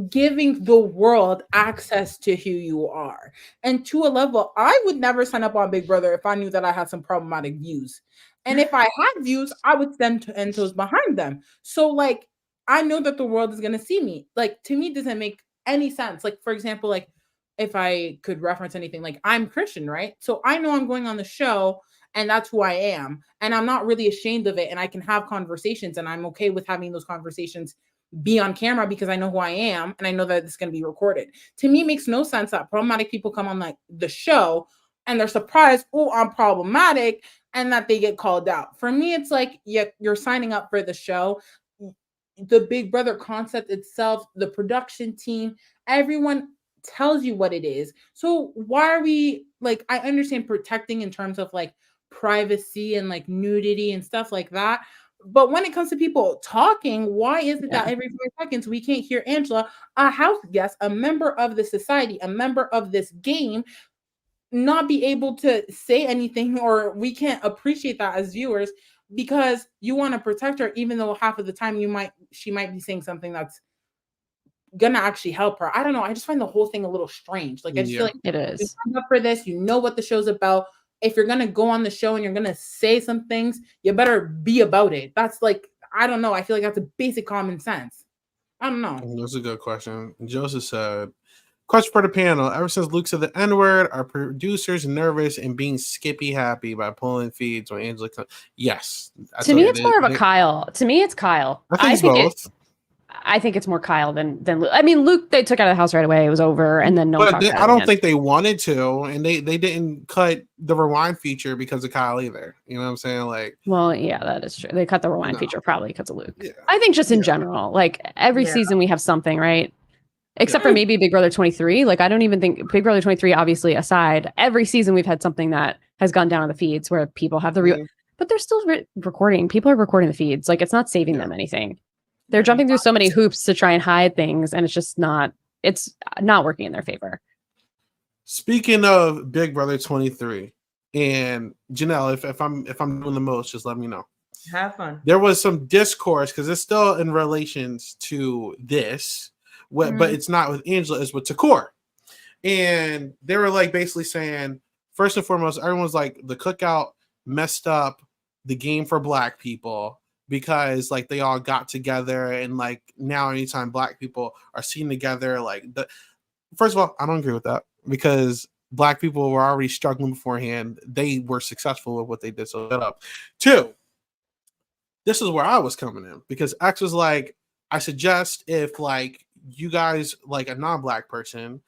C: giving the world access to who you are. And to a level, I would never sign up on Big Brother if I knew that I had some problematic views. And if I had views, I would stand 10 toes behind them. So like, I know that the world is going to see me. Like, to me, it doesn't make any sense. Like, for example, like if I could reference anything, like I'm Christian, right? So I know I'm going on the show and that's who I am. And I'm not really ashamed of it. And I can have conversations and I'm okay with having those conversations be on camera because I know who I am and I know that it's going to be recorded. To me, it makes no sense that problematic people come on like the show and they're surprised, oh, I'm problematic, and that they get called out. For me, it's like, yeah, you're signing up for the show. The Big Brother concept itself, the production team, everyone tells you what it is. So why are we like, I understand protecting in terms of like privacy and like nudity and stuff like that. But when it comes to people talking, why is it that every 5 seconds we can't hear Angela, a house guest, a member of the society, a member of this game, not be able to say anything, or we can't appreciate that as viewers because you want to protect her, even though half of the time she might be saying something that's gonna actually help her. I don't know. I just find the whole thing a little strange. Like I just feel like
B: it is.
C: You signed up for this, you know what the show's about. If you're gonna go on the show and you're gonna say some things, you better be about it. That's like, I don't know. I feel like that's a basic common sense. I don't know.
D: That's a good question. Joseph said, question for the panel. Ever since Luke said the N-word, are producers nervous and being skippy happy by pulling feeds when Angela comes? Yes.
B: To me, it's more of a Kyle. To me, it's Kyle.
D: I think both.
B: I think it's more Kyle than Luke. I mean, Luke, they took out of the house right away. It was over. And then
D: I don't think they wanted to. And they didn't cut the rewind feature because of Kyle either. You know what I'm saying? Like,
B: well, yeah, that is true. They cut the rewind feature probably because of Luke. Yeah. I think just in general, like every season we have something, right? Except for maybe Big Brother 23. Like, I don't even think Big Brother 23, obviously aside, every season we've had something that has gone down on the feeds where people have the but they're still recording. People are recording the feeds. Like, it's not saving them anything. They're jumping through so many hoops to try and hide things, and it's not working in their favor.
D: Speaking of Big Brother 23, and Janelle, if I'm doing the most, just let me know.
A: Have fun.
D: There was some discourse because it's still in relations to this, but it's not with Angela, it's with Tucker. And they were like basically saying, first and foremost, everyone's like, the cookout messed up the game for Black people. Because like they all got together and like now anytime Black people are seen together, like first of all, I don't agree with that because Black people were already struggling beforehand. They were successful with what they did. So that up. 2, this is where I was coming in because X was like, I suggest if like you guys, like a non-Black person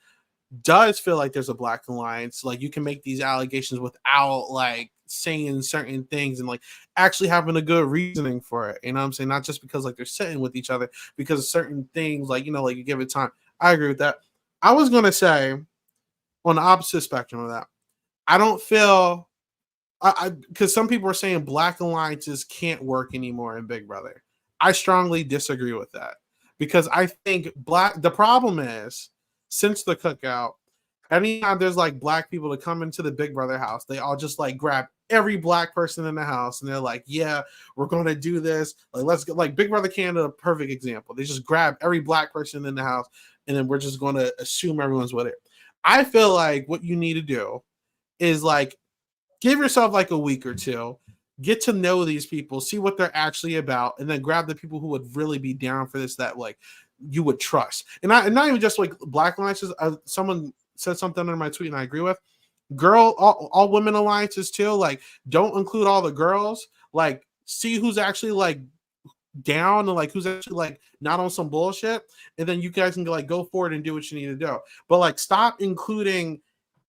D: does feel like there's a Black alliance, like you can make these allegations without like saying certain things and like actually having a good reasoning for it. You know what I'm saying? Not just because like they're sitting with each other because of certain things, like, you know, like you give it time. I agree with that. I was going to say on the opposite spectrum of that, I don't feel because some people are saying Black alliances can't work anymore in Big Brother. I strongly disagree with that because I think the problem is since the cookout, anytime there's like Black people to come into the Big Brother house, they all just like grab every Black person in the house and they're like, yeah, we're going to do this. Like, let's go. Like Big Brother Canada, perfect example. They just grab every Black person in the house and then we're just going to assume everyone's with it. I feel like what you need to do is like give yourself like a week or two, get to know these people, see what they're actually about, and then grab the people who would really be down for this that like you would trust. And not even just like Black alliances. Someone said something under my tweet and I agree with. All women alliances too. Like, don't include all the girls. Like, see who's actually like down and like who's actually like not on some bullshit, and then you guys can like go forward and do what you need to do. But like, stop including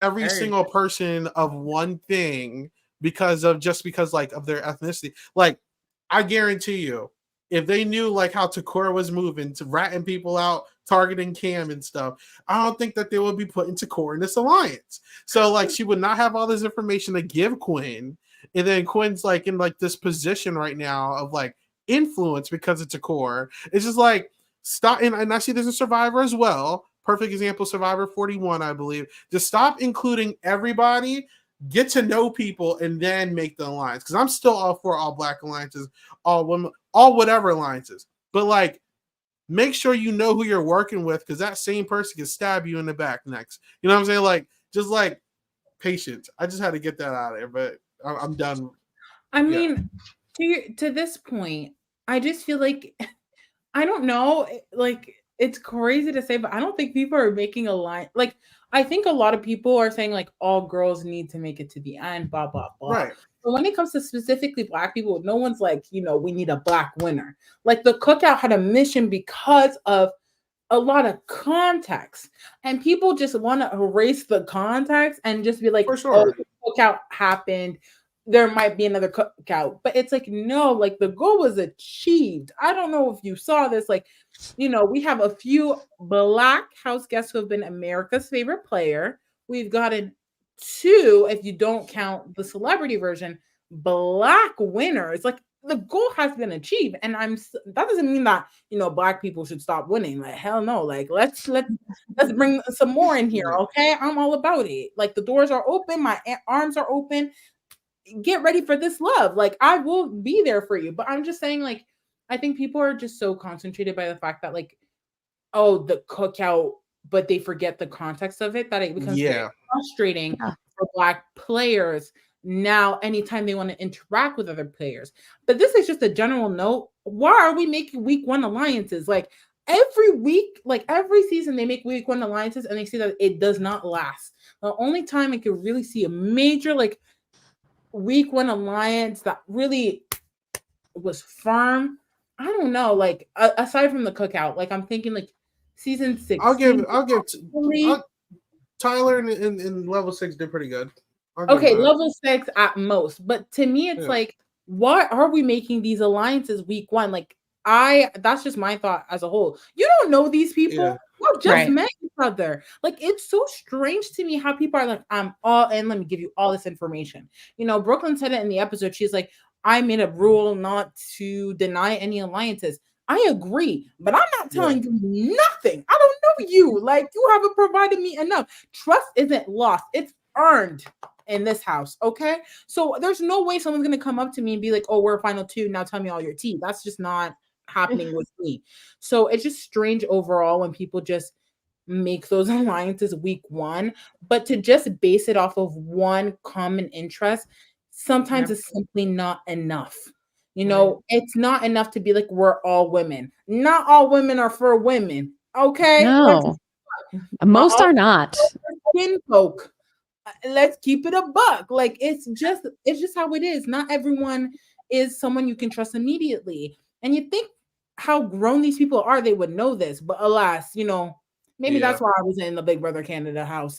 D: every single person of one thing because of like of their ethnicity. Like, I guarantee you, if they knew like how Tucker was moving to ratting people out, targeting Cam and stuff, I don't think that they would be putting Tucker in this alliance. So like she would not have all this information to give Quinn. and then Quinn's like in like this position right now of like influence because it's a core. It's just like stop, and I see this in Survivor as well. Perfect example, Survivor 41, I believe. Just stop including everybody, get to know people, and then make the alliance. Because I'm still all for all black alliances, all women, all whatever alliances. But like, make sure you know who you're working with, because that same person can stab you in the back next. You know what I'm saying? Like, just like patience. I just had to get that out of there, but I'm done.
C: I mean, to this point, I just feel like I don't know, like it's crazy to say, but I don't think people are making a line. Like, I think a lot of people are saying like all girls need to make it to the end, blah blah blah.
D: Right.
C: But when it comes to specifically black people, no one's like, we need a black winner. Like the cookout had a mission because of a lot of context, and people just want to erase the context and just be like,
D: For sure.
C: oh, the cookout happened, there might be another cookout. But it's like, no, like the goal was achieved. I don't know if you saw this, like, we have a few black house guests who have been America's favorite player. We've gotten 2, if you don't count the celebrity version, black winners. Like the goal has been achieved, and that doesn't mean that black people should stop winning. Like hell no. Like let's bring some more in here, okay? I'm all about it. Like the doors are open, my arms are open. Get ready for this love. Like I will be there for you. But I'm just saying, like, I think people are just so concentrated by the fact that like, oh, the cookout, but they forget the context of it, that it becomes very frustrating for black players now anytime they want to interact with other players. But this is just a general note. Why are we making week 1 alliances? Like every week, like every season, they make week 1 alliances and they see that it does not last. The only time I could really see a major like week 1 alliance that really was firm, I don't know, like aside from the cookout, like I'm thinking like season 6.
D: I'll give Tyler in level 6 did pretty good.
C: Okay, level 6 at most. But to me, it's like, why are we making these alliances week 1? Like that's just my thought as a whole. You don't know these people.
D: Yeah.
C: You just met each other. Like it's so strange to me how people are like, I'm all in, let me give you all this information. Brooklyn said it in the episode. She's like, I made a rule not to deny any alliances. I agree, but I'm not telling you nothing. I don't know you. Like you haven't provided me enough. Trust isn't lost. It's earned in this house. Okay. So there's no way someone's going to come up to me and be like, oh, we're final 2. Now tell me all your tea. That's just not happening with me. So it's just strange overall when people just make those alliances week 1, but to just base it off of one common interest, sometimes it's simply not enough. It's not enough to be like, we're all women. Not all women are for women. Okay.
B: No, most are not.
C: Skin folk. Let's keep it a buck. Like it's just how it is. Not everyone is someone you can trust immediately. And you think how grown these people are, they would know this, but alas, maybe that's why I was in the Big Brother Canada house.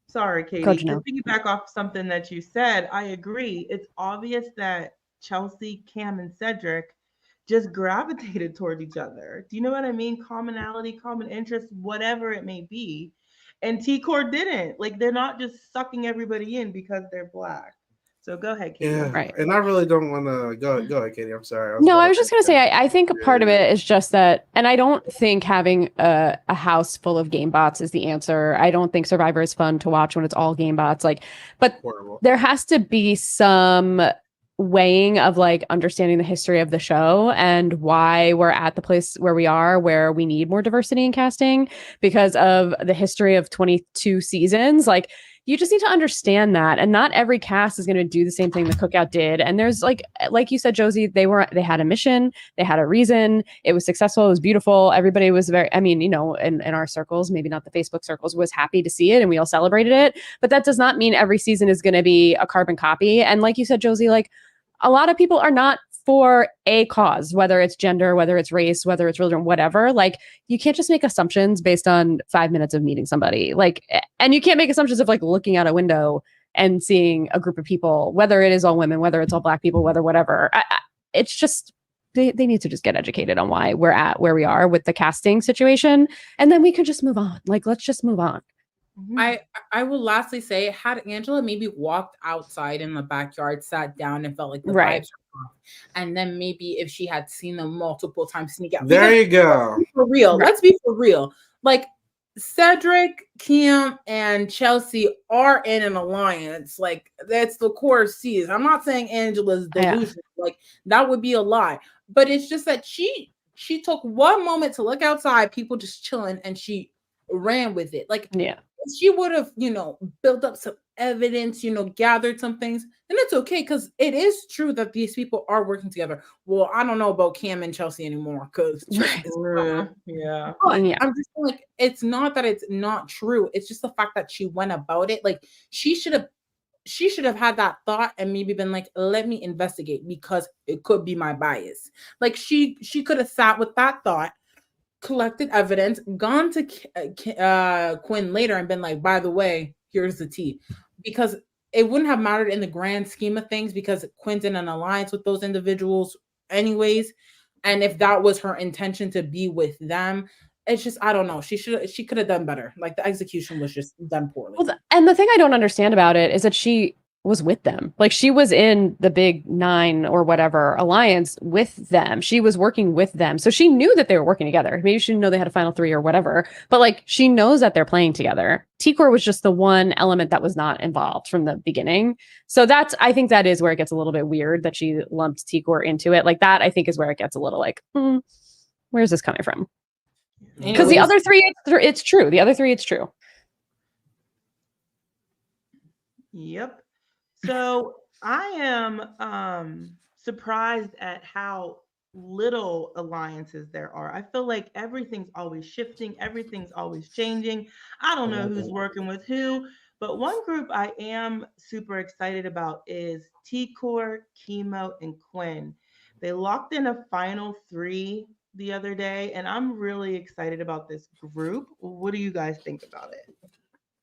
A: Sorry, Katie. To piggyback off something that you said, I agree. It's obvious that Chelsea, Cam, and Cedric just gravitated toward each other. Do you know what I mean? Commonality, common interest, whatever it may be. And T-Core didn't. Like, they're not just sucking everybody in because they're black. So go ahead, Katie.
D: Yeah,
B: right.
D: And I really don't want to go ahead, Katie. I'm sorry.
B: I was just going to say, I think part of it is just that, and I don't think having a house full of game bots is the answer. I don't think Survivor is fun to watch when it's all game bots. But
D: horrible.
B: There has to be some weighing of like understanding the history of the show and why we're at the place where we are, where we need more diversity in casting because of the history of 22 seasons. Like, you just need to understand that. And not every cast is going to do the same thing the cookout did. And there's like you said, Josie, they had a mission, they had a reason. It was successful. It was beautiful. Everybody was in our circles, maybe not the Facebook circles, was happy to see it. And we all celebrated it. But that does not mean every season is going to be a carbon copy. And like you said, Josie, like a lot of people are not for a cause, whether it's gender, whether it's race, whether it's religion, whatever. Like, you can't just make assumptions based on 5 minutes of meeting somebody. Like, and you can't make assumptions of like looking out a window and seeing a group of people, whether it is all women, whether it's all black people, whether whatever. It's just, they need to just get educated on why we're at where we are with the casting situation. And then we could just move on. Like, let's just move on.
C: I will lastly say, had Angela maybe walked outside in the backyard, sat down, and felt like the
B: Right.
C: vibes were off, and then maybe if she had seen them multiple times sneak out,
D: There
C: because
D: you go.
C: for real,
B: Right.
C: let's be for real. Like Cedric, Kim, and Chelsea are in an alliance. Like that's the core C's. I'm not saying Angela's
B: Yeah.
C: delusional. Like that would be a lie. But it's just that she took one moment to look outside, people just chilling, and she ran with it. Like
B: Yeah.
C: if she would have, built up some evidence, gathered some things, then it's okay, because it is true that these people are working together. Well, I don't know about Cam and Chelsea anymore, because
A: Yeah.
C: but
B: Yeah.
C: I'm just like, it's not that it's not true. It's just the fact that she went about it. Like she should have had that thought and maybe been like, let me investigate, because it could be my bias. Like she could have sat with that thought, collected evidence, gone to Quinn later and been like, by the way, here's the tea. Because it wouldn't have mattered in the grand scheme of things, because Quinn's in an alliance with those individuals anyways. And if that was her intention to be with them, it's just, I don't know. She could have done better. Like the execution was just done poorly.
B: Well, and the thing I don't understand about it is that she was with them. Like she was in the big 9 or whatever alliance with them. She was working with them. So she knew that they were working together. Maybe she didn't know they had a final 3 or whatever, but like she knows that they're playing together. T-Core was just the one element that was not involved from the beginning. So I think that is where it gets a little bit weird that she lumped T-Core into it. Like that, I think, is where it gets a little like, where's this coming from? Because the other 3, it's true. The other 3, it's true.
A: Yep. So I am surprised at how little alliances there are. I feel like everything's always shifting, everything's always changing. I don't know who's working with who, but one group I am super excited about is T-Core, Chemo, and Quinn. They locked in a final 3 the other day, and I'm really excited about this group. What do you guys think about it?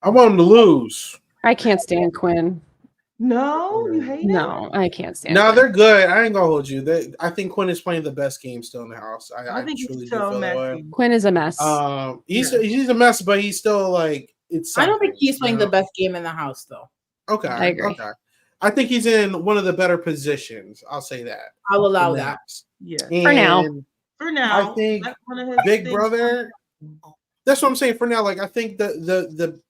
D: I want him to lose.
B: I can't stand Quinn.
A: No, you hate it?
B: No, I can't stand
D: No,
B: Quinn.
D: they're good. I ain't gonna hold you. I think Quinn is playing the best game still in the house.
A: I think
D: truly
A: it's
D: do
A: so
D: feel that way.
A: messy.
B: Quinn is a mess.
D: He's a mess, but he's still like it's.
C: I don't think he's playing the
D: best.
C: best game in the house, though.
D: Okay,
B: I agree.
D: Okay, I think he's in one of the better positions. I'll say that.
C: I'll allow that.
A: Yeah.
B: For now.
A: For now,
D: I think
A: that's one of his
D: Big
A: things.
D: Brother. That's what I'm saying. For now, like I think the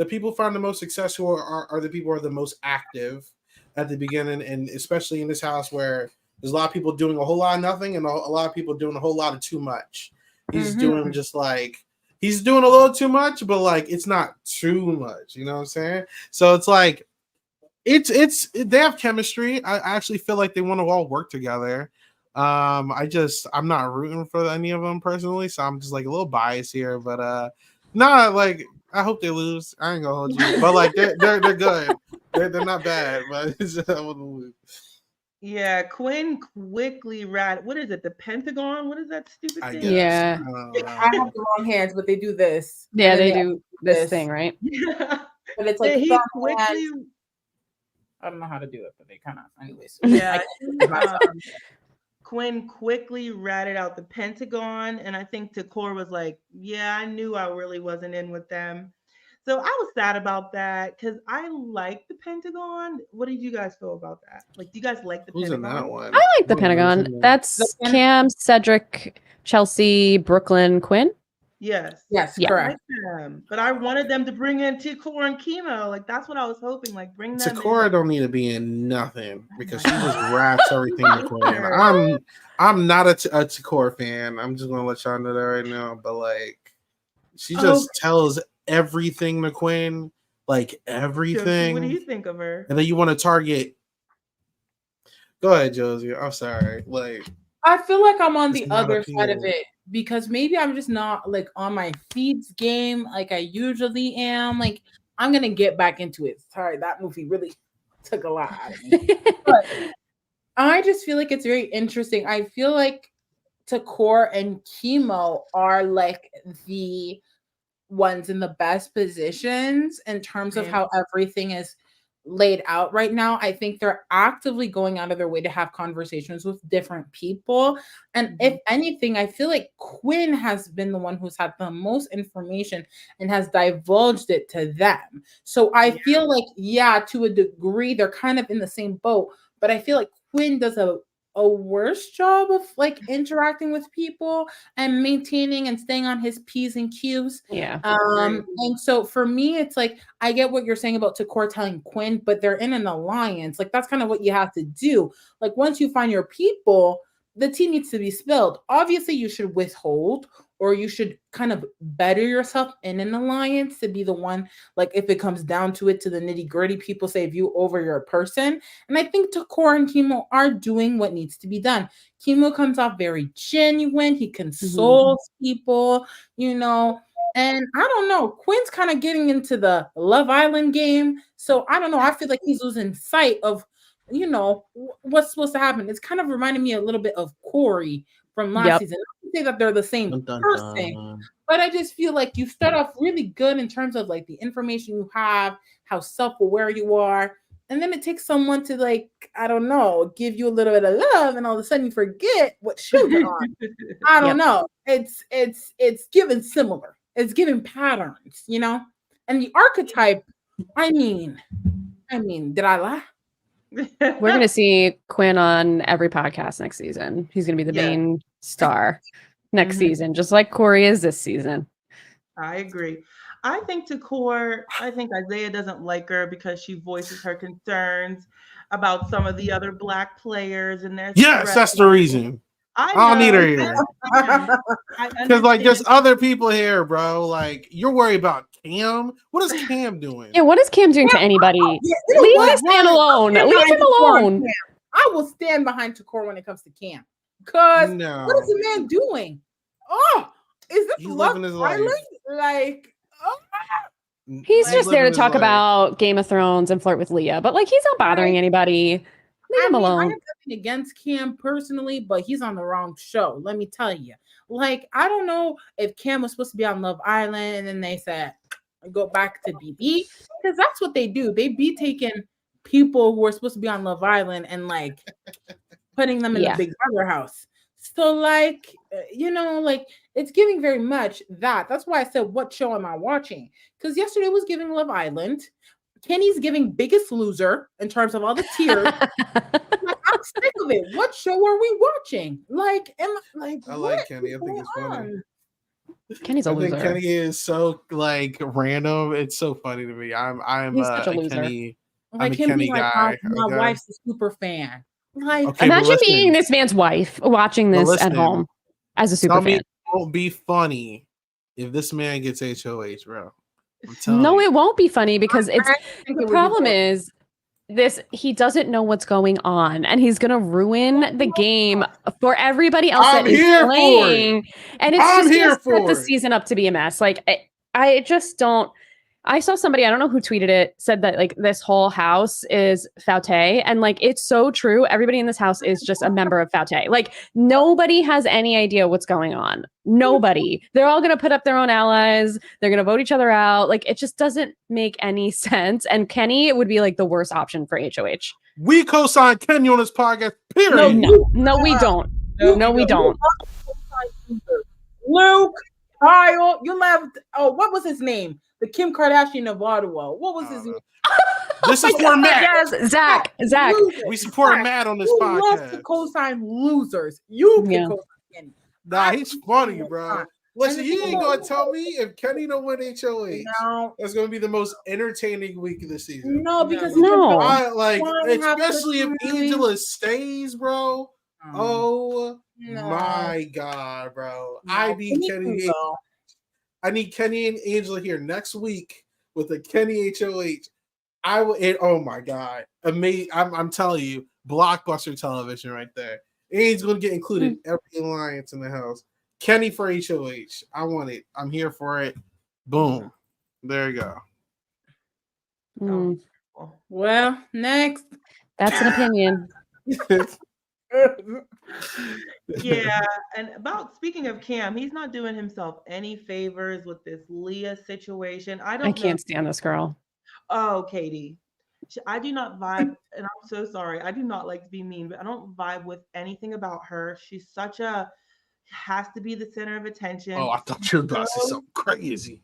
D: people who find the most success who are the people who are the most active at the beginning, and especially in this house where there's a lot of people doing a whole lot of nothing and a lot of people doing a whole lot of too much. He's doing just like he's doing a little too much, but like it's not too much. You know what I'm saying? So it's like they have chemistry. I actually feel like they want to all work together. I'm not rooting for any of them personally, so I'm just like a little biased here. But like I hope they lose. I ain't gonna hold you, but like they're good. They're not bad, but I want to lose.
A: Yeah, Quinn quickly what is it? The Pentagon? What is that stupid
D: I
A: thing?
D: guess.
B: Yeah.
C: I have the wrong hands, but they do this.
B: Yeah,
C: And then
B: they do this thing, right?
A: Yeah.
C: But it's
A: But
C: like
A: he
C: front
A: quickly
C: hands. I don't know how to do it, but they kind of, anyways.
A: Yeah, Quinn quickly ratted out the Pentagon, and I think Takor was like, yeah, I knew I really wasn't in with them. So I was sad about that because I like the Pentagon. What did you guys feel about that? Like, do you guys like the
D: Who's in
A: Pentagon?
D: that one?
B: I like the Pentagon. That's Cam, Cedric, Chelsea, Brooklyn, Quinn.
A: Yes.
C: Yes,
B: Yeah.
A: I
C: correct.
A: like them, but I wanted them to bring in Takor and Chemo. Like that's what I was hoping. Like bring them.
D: Takora don't need to be in nothing because she just raps everything to Quinn. I'm not a Takora fan. I'm just gonna let y'all know that right now. But like, she just tells everything to Quinn, like everything.
A: What do you think of her?
D: And then you want to target. Go ahead, Josie. I'm sorry. Like,
C: I feel like I'm on the
D: it's not
C: other side of
D: appealing.
C: it because maybe I'm just not like on my feeds game like I usually am. Like I'm gonna get back into it. Sorry, that movie really took a lot out of me. But I just feel like it's very interesting. I feel like Takor and Chemo are like the ones in the best positions in terms of how everything is laid out right now. I think they're actively going out of their way to have conversations with different people. And if anything, I feel like Quinn has been the one who's had the most information and has divulged it to them. So I feel like, yeah, to a degree, they're kind of in the same boat, but I feel like Quinn does a worse job of like interacting with people and maintaining and staying on his P's and Q's.
B: Yeah.
C: And so for me, it's like, I get what you're saying about Takor telling Quinn, but they're in an alliance. Like, that's kind of what you have to do. Like, once you find your people, the tea needs to be spilled. Obviously, you should withhold, or you should kind of better yourself in an alliance to be the one, like, if it comes down to it, to the nitty gritty, people save you over your person. And I think Takor and Kimo are doing what needs to be done. Kimo comes off very genuine. He consoles people, you know. And I don't know, Quinn's kind of getting into the Love Island game. So I don't know. I feel like he's losing sight of, you know, what's supposed to happen. It's kind of reminding me a little bit of Corey from last season. I don't say that they're the same person, but I just feel like you start off really good in terms of like the information you have, how self-aware you are. And then it takes someone to, like, I don't know, give you a little bit of love, and all of a sudden you forget what shoe you're on. I don't know. It's given similar. It's given patterns, you know? And the archetype, I mean, did I lie?
B: We're going to see Quinn on every podcast next season. He's going to be the main star next season, just like Corey is this season.
A: I agree. I think Isaiah doesn't like her because she voices her concerns about some of the other Black players and their
D: that's the reason. I don't need her here. Because like there's other people here, bro. Like, you're worried about Cam. What is Cam doing?
B: Yeah, what is Cam doing to anybody? Leave this man alone. Leave him alone.
C: I will stand behind Takor when it comes to Cam. Because what is the man doing? Oh, is this Love Island? Like,
B: he's just there to talk about Game of Thrones and flirt with Leah, but like, he's not bothering anybody. Leave him alone.
C: I'm nothing against Cam personally, but he's on the wrong show. Let me tell you. Like, I don't know if Cam was supposed to be on Love Island and then they said go back to BB, because that's what they do. They be taking people who are supposed to be on Love Island and like putting them in the Big Brother house. So like, you know, like, it's giving very much that. That's why I said, what show am I watching? Because yesterday was giving Love Island. Kenny's giving Biggest Loser in terms of all the tiers. Like, I'm sick of it. What show are we watching? Like,
D: I like Kenny. I think it's funny.
B: Kenny's a loser.
D: I think Kenny is so like random. It's so funny to me. I'm
B: such a loser.
D: Kenny.
C: Like,
D: I'm a
C: him
D: Kenny
C: being
D: guy.
C: like, my wife's a super fan. Like,
B: imagine being this man's wife watching this at home as a super fan.
D: It won't be funny if this man gets HOH, bro.
B: No, it won't be funny because the problem is he doesn't know what's going on, and he's gonna ruin the game for everybody else that is playing. And it's just gonna set the season up to be a mess. Like, I just don't. I saw somebody, I don't know who tweeted it, said that like this whole house is Fauteuil, and like, it's so true. Everybody in this house is just a member of Fauteuil. Like, nobody has any idea what's going on. Nobody. They're all going to put up their own allies. They're going to vote each other out. Like, it just doesn't make any sense. And Kenny would be like the worst option for HOH.
D: We co-sign Kenny on this podcast, period.
B: No, we don't. No, we don't.
C: Luke, Kyle, you left. Oh, what was his name? The Kim Kardashian of Ottawa. What was his name?
D: This is for Matt.
B: Zach.
D: We support Matt on this podcast.
C: You love to co-sign losers. You can co-sign Kenny.
D: Nah, he's funny, bro. Listen, you ain't gonna tell me if Kenny don't win HOH.
C: No.
D: That's gonna be the most entertaining week of the season.
C: No, because
D: I like, especially if Angela stays, bro. Oh my god, bro. I need Kenny. I need Kenny and Angela here next week with a Kenny HOH. Oh my god, amazing! I'm telling you, blockbuster television right there. And he's gonna get included in every alliance in the house. Kenny for HOH. I want it. I'm here for it. Boom. There you
B: go.
C: Well, next.
B: That's an opinion.
A: Yeah, and speaking of Cam, he's not doing himself any favors with this Leah situation. I can't
B: stand this girl.
A: Oh, Katie. I do not vibe, and I'm so sorry. I do not like to be mean, but I don't vibe with anything about her. She's such a has to be the center of attention.
D: Oh, I thought you were about to say
A: So
D: something crazy.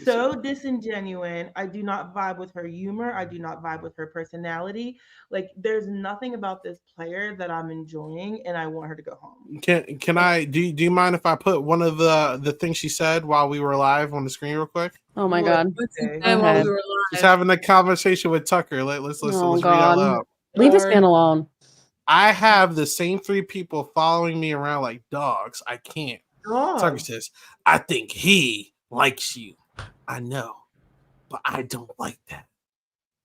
A: so disingenuine. I do not vibe with her humor. I do not vibe with her personality. Like there's nothing about this player that I'm enjoying, and I want her to go home.
D: Can I do you mind if I put one of the things she said while we were live on the screen real quick?
B: Oh my
A: What?
B: God.
C: What's he
A: Okay.
C: said
B: Go
C: while we
B: ahead.
C: were
D: She's
C: live?
D: having a conversation with Tucker. Let's
B: Oh
D: read out
B: God.
D: loud.
B: Leave this
C: Lord.
B: man alone.
D: I have the same 3 people following me around like dogs. I can't. Tucker
A: Dog.
D: says, I think he likes you. I know, but I don't like that.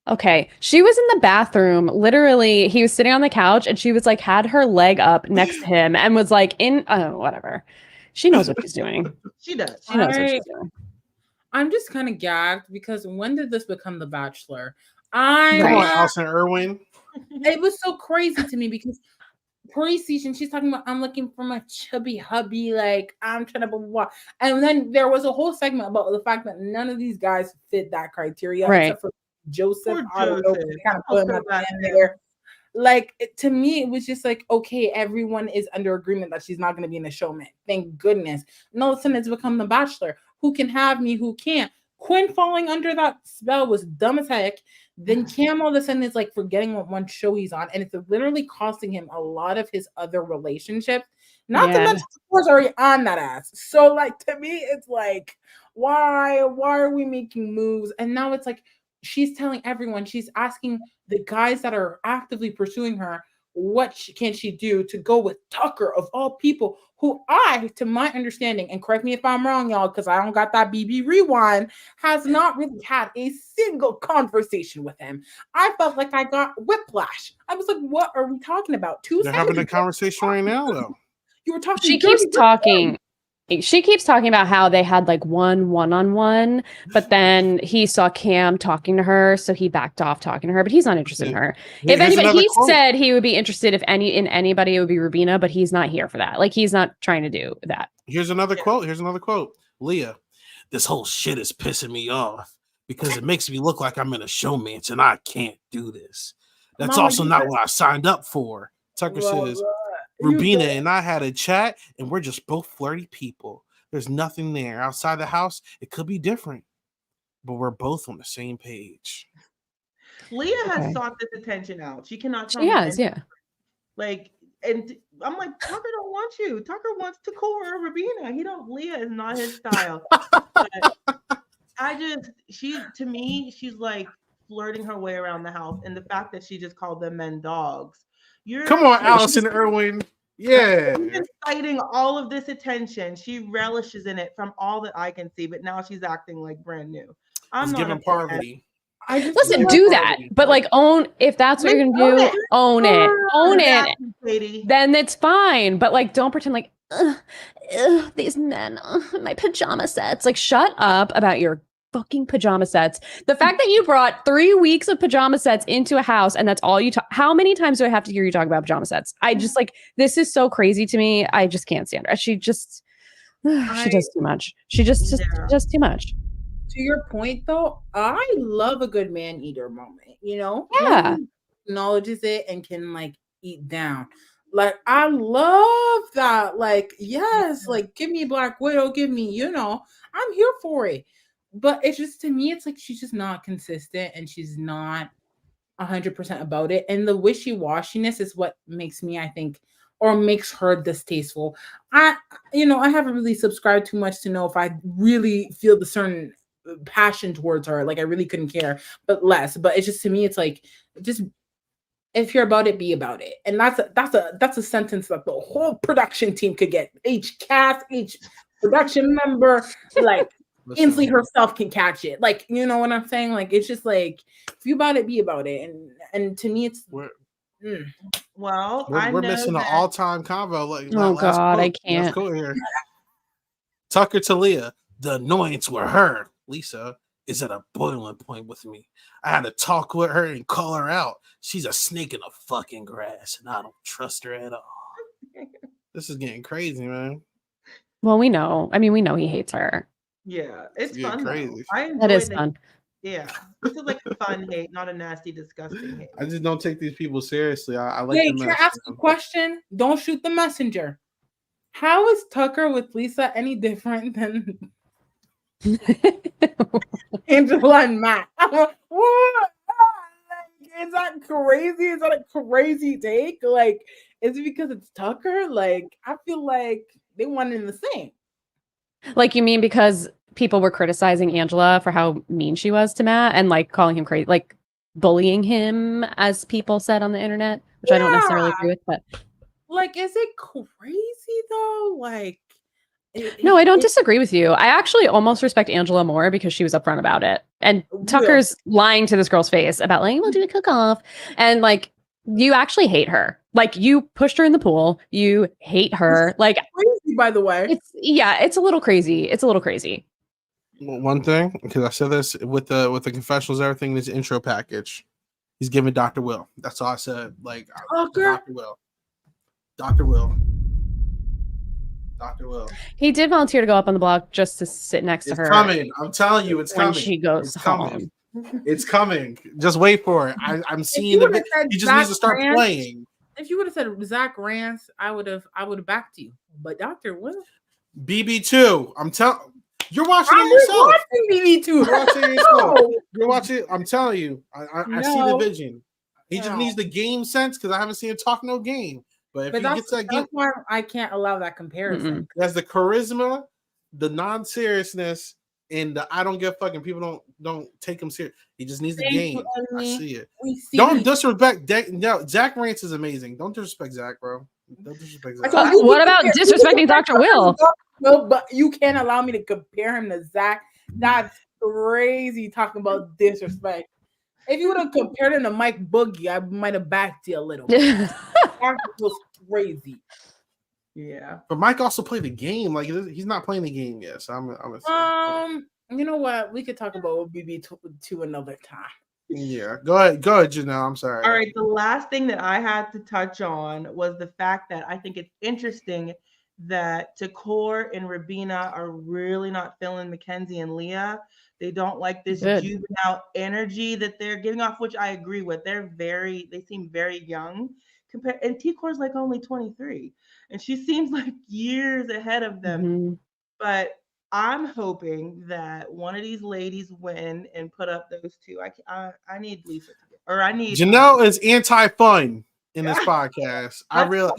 B: Okay. She was in the bathroom. Literally, he was sitting on the couch and she was like, had her leg up next to him and was like, whatever. She knows what she's doing.
A: She does.
B: She knows what she's doing.
C: I'm just kind of gagged because when did this become The Bachelor?
D: Come
B: Right.
D: on, Allison Irwin.
C: It was so crazy to me because pre-season she's talking about I'm looking for my chubby hubby, like I'm trying to blah, blah, blah. And then there was a whole segment about the fact that none of these guys fit that criteria
B: Right.
C: except for Joseph.
A: Poor
C: I don't know,
A: Joseph.
C: they kind of
A: I
C: put him
A: feel
C: at the
A: bad
C: end
A: for him.
C: there. Like to me, it was just like, okay, everyone is under agreement that she's not going to be in the showman. Thank goodness. And all of a sudden, it's become The Bachelor. Who can have me? Who can't? Quinn falling under that spell was dumb as heck. Then Cam all of a sudden is like forgetting what one show he's on, and it's literally costing him a lot of his other relationships. Not to
B: Yeah.
C: mention, of course, already on that ass. So, like to me, it's like, why are we making moves? And now it's like she's telling everyone, she's asking the guys that are actively pursuing her, what can she do to go with Tucker of all people, who to my understanding, and correct me if I'm wrong, y'all, because I don't got that BB rewind, has not really had a single conversation with him. I felt like I got whiplash. I was like, what are we talking about?
D: They're having a conversation right now, though.
C: You were talking.
B: She keeps talking. She keeps talking about how they had like one-on-one, but then he saw Cam talking to her, so he backed off talking to her, but he's not interested in her. If
D: Here's
B: anybody,
D: another
B: he
D: quote.
B: said he would be interested in anybody, it would be Rubina, but he's not here for that. Like he's not trying to do that.
D: Here's another quote. Leah, this whole shit is pissing me off because it makes me look like I'm in a showmance and I can't do this. That's
C: Mama,
D: also not what I signed up for. Tucker says, Rubina and I had a chat and we're just both flirty people. There's nothing there. Outside the house, it could be different, but we're both on the same page.
A: Leah has
B: Okay.
A: sought this attention out. She cannot tell
B: She
A: me
B: has,
A: anything.
B: yeah.
A: Like, and I'm like, Tucker don't want you. Tucker wants Takora or Rabina. He don't. Leah is not his style. But to me, she's like flirting her way around the house, and the fact that she just called them men dogs.
D: Come on, Allison Irwin. Yeah.
A: She's inciting all of this attention. She relishes in it from all that I can see, but now she's acting like brand new. I'm
D: It's
A: not
D: giving
A: a fan.
D: poverty.
B: Listen, do that, but like own if that's what you're gonna do, own it,
A: Exactly, Katie.
B: then it's fine. But like, don't pretend like these men, my pajama sets. Like, shut up about your fucking pajama sets. The fact that you brought 3 weeks of pajama sets into a house and that's all you talk. How many times do I have to hear you talk about pajama sets? I just like this is so crazy to me. I just can't stand her. She just she does too much. She just does too much.
C: To your point, though, I love a good man eater moment. You know,
B: Yeah.
C: One who acknowledges it and can like eat down. Like I love that. Like yes, like give me Black Widow, give me. You know, I'm here for it. But it's just to me, it's like she's just not consistent and she's not 100% about it. And the wishy-washiness is what makes me, I think, or makes her distasteful. I haven't really subscribed too much to know if I really feel the certain passion towards her. Like I really couldn't care, but less. But it's just to me, it's like just if you're about it, be about it. And that's a sentence that the whole production team could get. Each cast, each production member, like Inslee herself can catch it. Like, you know what I'm saying? Like it's just like if you about it, be about it. And to me, it's
A: Well,
D: we're missing an all-time convo. Like,
B: oh God, I can't.
D: Let's go here. Tucker to Leah, the annoyance with her, Lisa, is at a boiling point with me. I had to talk with her and call her out. She's a snake in the fucking grass, and I don't trust her at all. This is getting crazy, man.
B: Well, we know. I mean, we know he hates her.
A: Yeah, it's
D: Yeah,
A: fun.
D: crazy.
A: I enjoy
B: That is
A: the
B: fun.
A: Yeah, this is like a fun hate, not a nasty, disgusting hate.
D: I just don't take these people seriously. I like
C: Hey,
D: the
C: can I
D: mess.
C: ask a question? Don't shoot the messenger. How is Tucker with Lisa any different than Angela and Matt? What? Like, is that crazy? Is that a crazy take? Like, is it because it's Tucker? Like, I feel like they one in the same.
B: Like, you mean because people were criticizing Angela for how mean she was to Matt and like calling him crazy, like bullying him, as people said on the internet, which I don't necessarily agree with, but
C: like, is it crazy though? Like,
B: no, I don't disagree with you. I actually almost respect Angela more because she was upfront about it. And Tucker's lying to this girl's face about like, we'll do a cook-off. And like, you actually hate her. Like, you pushed her in the pool. You hate her. Like,
C: crazy, by the way.
B: It's a little crazy. It's a little crazy.
D: One thing, because I said this with the confessionals, everything, this intro package, he's giving Dr. Will. That's all I said. Like, Dr. Will. Dr. Will. Dr. Will.
B: He did volunteer to go up on the block just to sit next to her.
D: It's coming. I'm telling you, it's
B: when
D: coming.
B: She goes
D: it's
B: home.
D: coming. It's coming. Just wait for it. I'm seeing the. He just needs to start playing.
C: If you would have said Zach Rance, I would have backed you. But Dr. Will,
D: BB2. I'm telling. You're watching it yourself.
C: Watching BB2.
D: You're watching it yourself. You're watching. I'm telling you. I see the vision. He just needs the game sense because I haven't seen him talk no game. But if he gets that game,
C: that's why I can't allow that comparison.
D: That's the charisma, the non-seriousness, and the I don't give a fuck, and people don't take him serious. He just needs the game. I see it. Don't disrespect. No, Zach Rance is amazing. Don't disrespect Zach, bro. Don't disrespect Zach.
B: What about disrespecting Dr. Will?
C: No, but you can't allow me to compare him to Zach. That's crazy talking about disrespect. If you would have compared him to Mike Boogie, I might have backed you a little bit. That was crazy.
A: Yeah.
D: But Mike also played the game. Like, he's not playing the game yet. So I'm
C: you know what? We could talk about BB2 another time.
D: Yeah. Go ahead, Janelle. I'm sorry.
A: All right. The last thing that I had to touch on was the fact that I think it's interesting that Tucker and Rabina are really not feeling Mackenzie and Leah. They don't like this juvenile energy that they're giving off, which I agree with. They seem very young compared, and Tucker's like only 23, and she seems like years ahead of them.
B: Mm-hmm.
A: But I'm hoping that one of these ladies win and put up those two. I need Lisa I need
D: Janelle is anti-fun in this podcast. I realize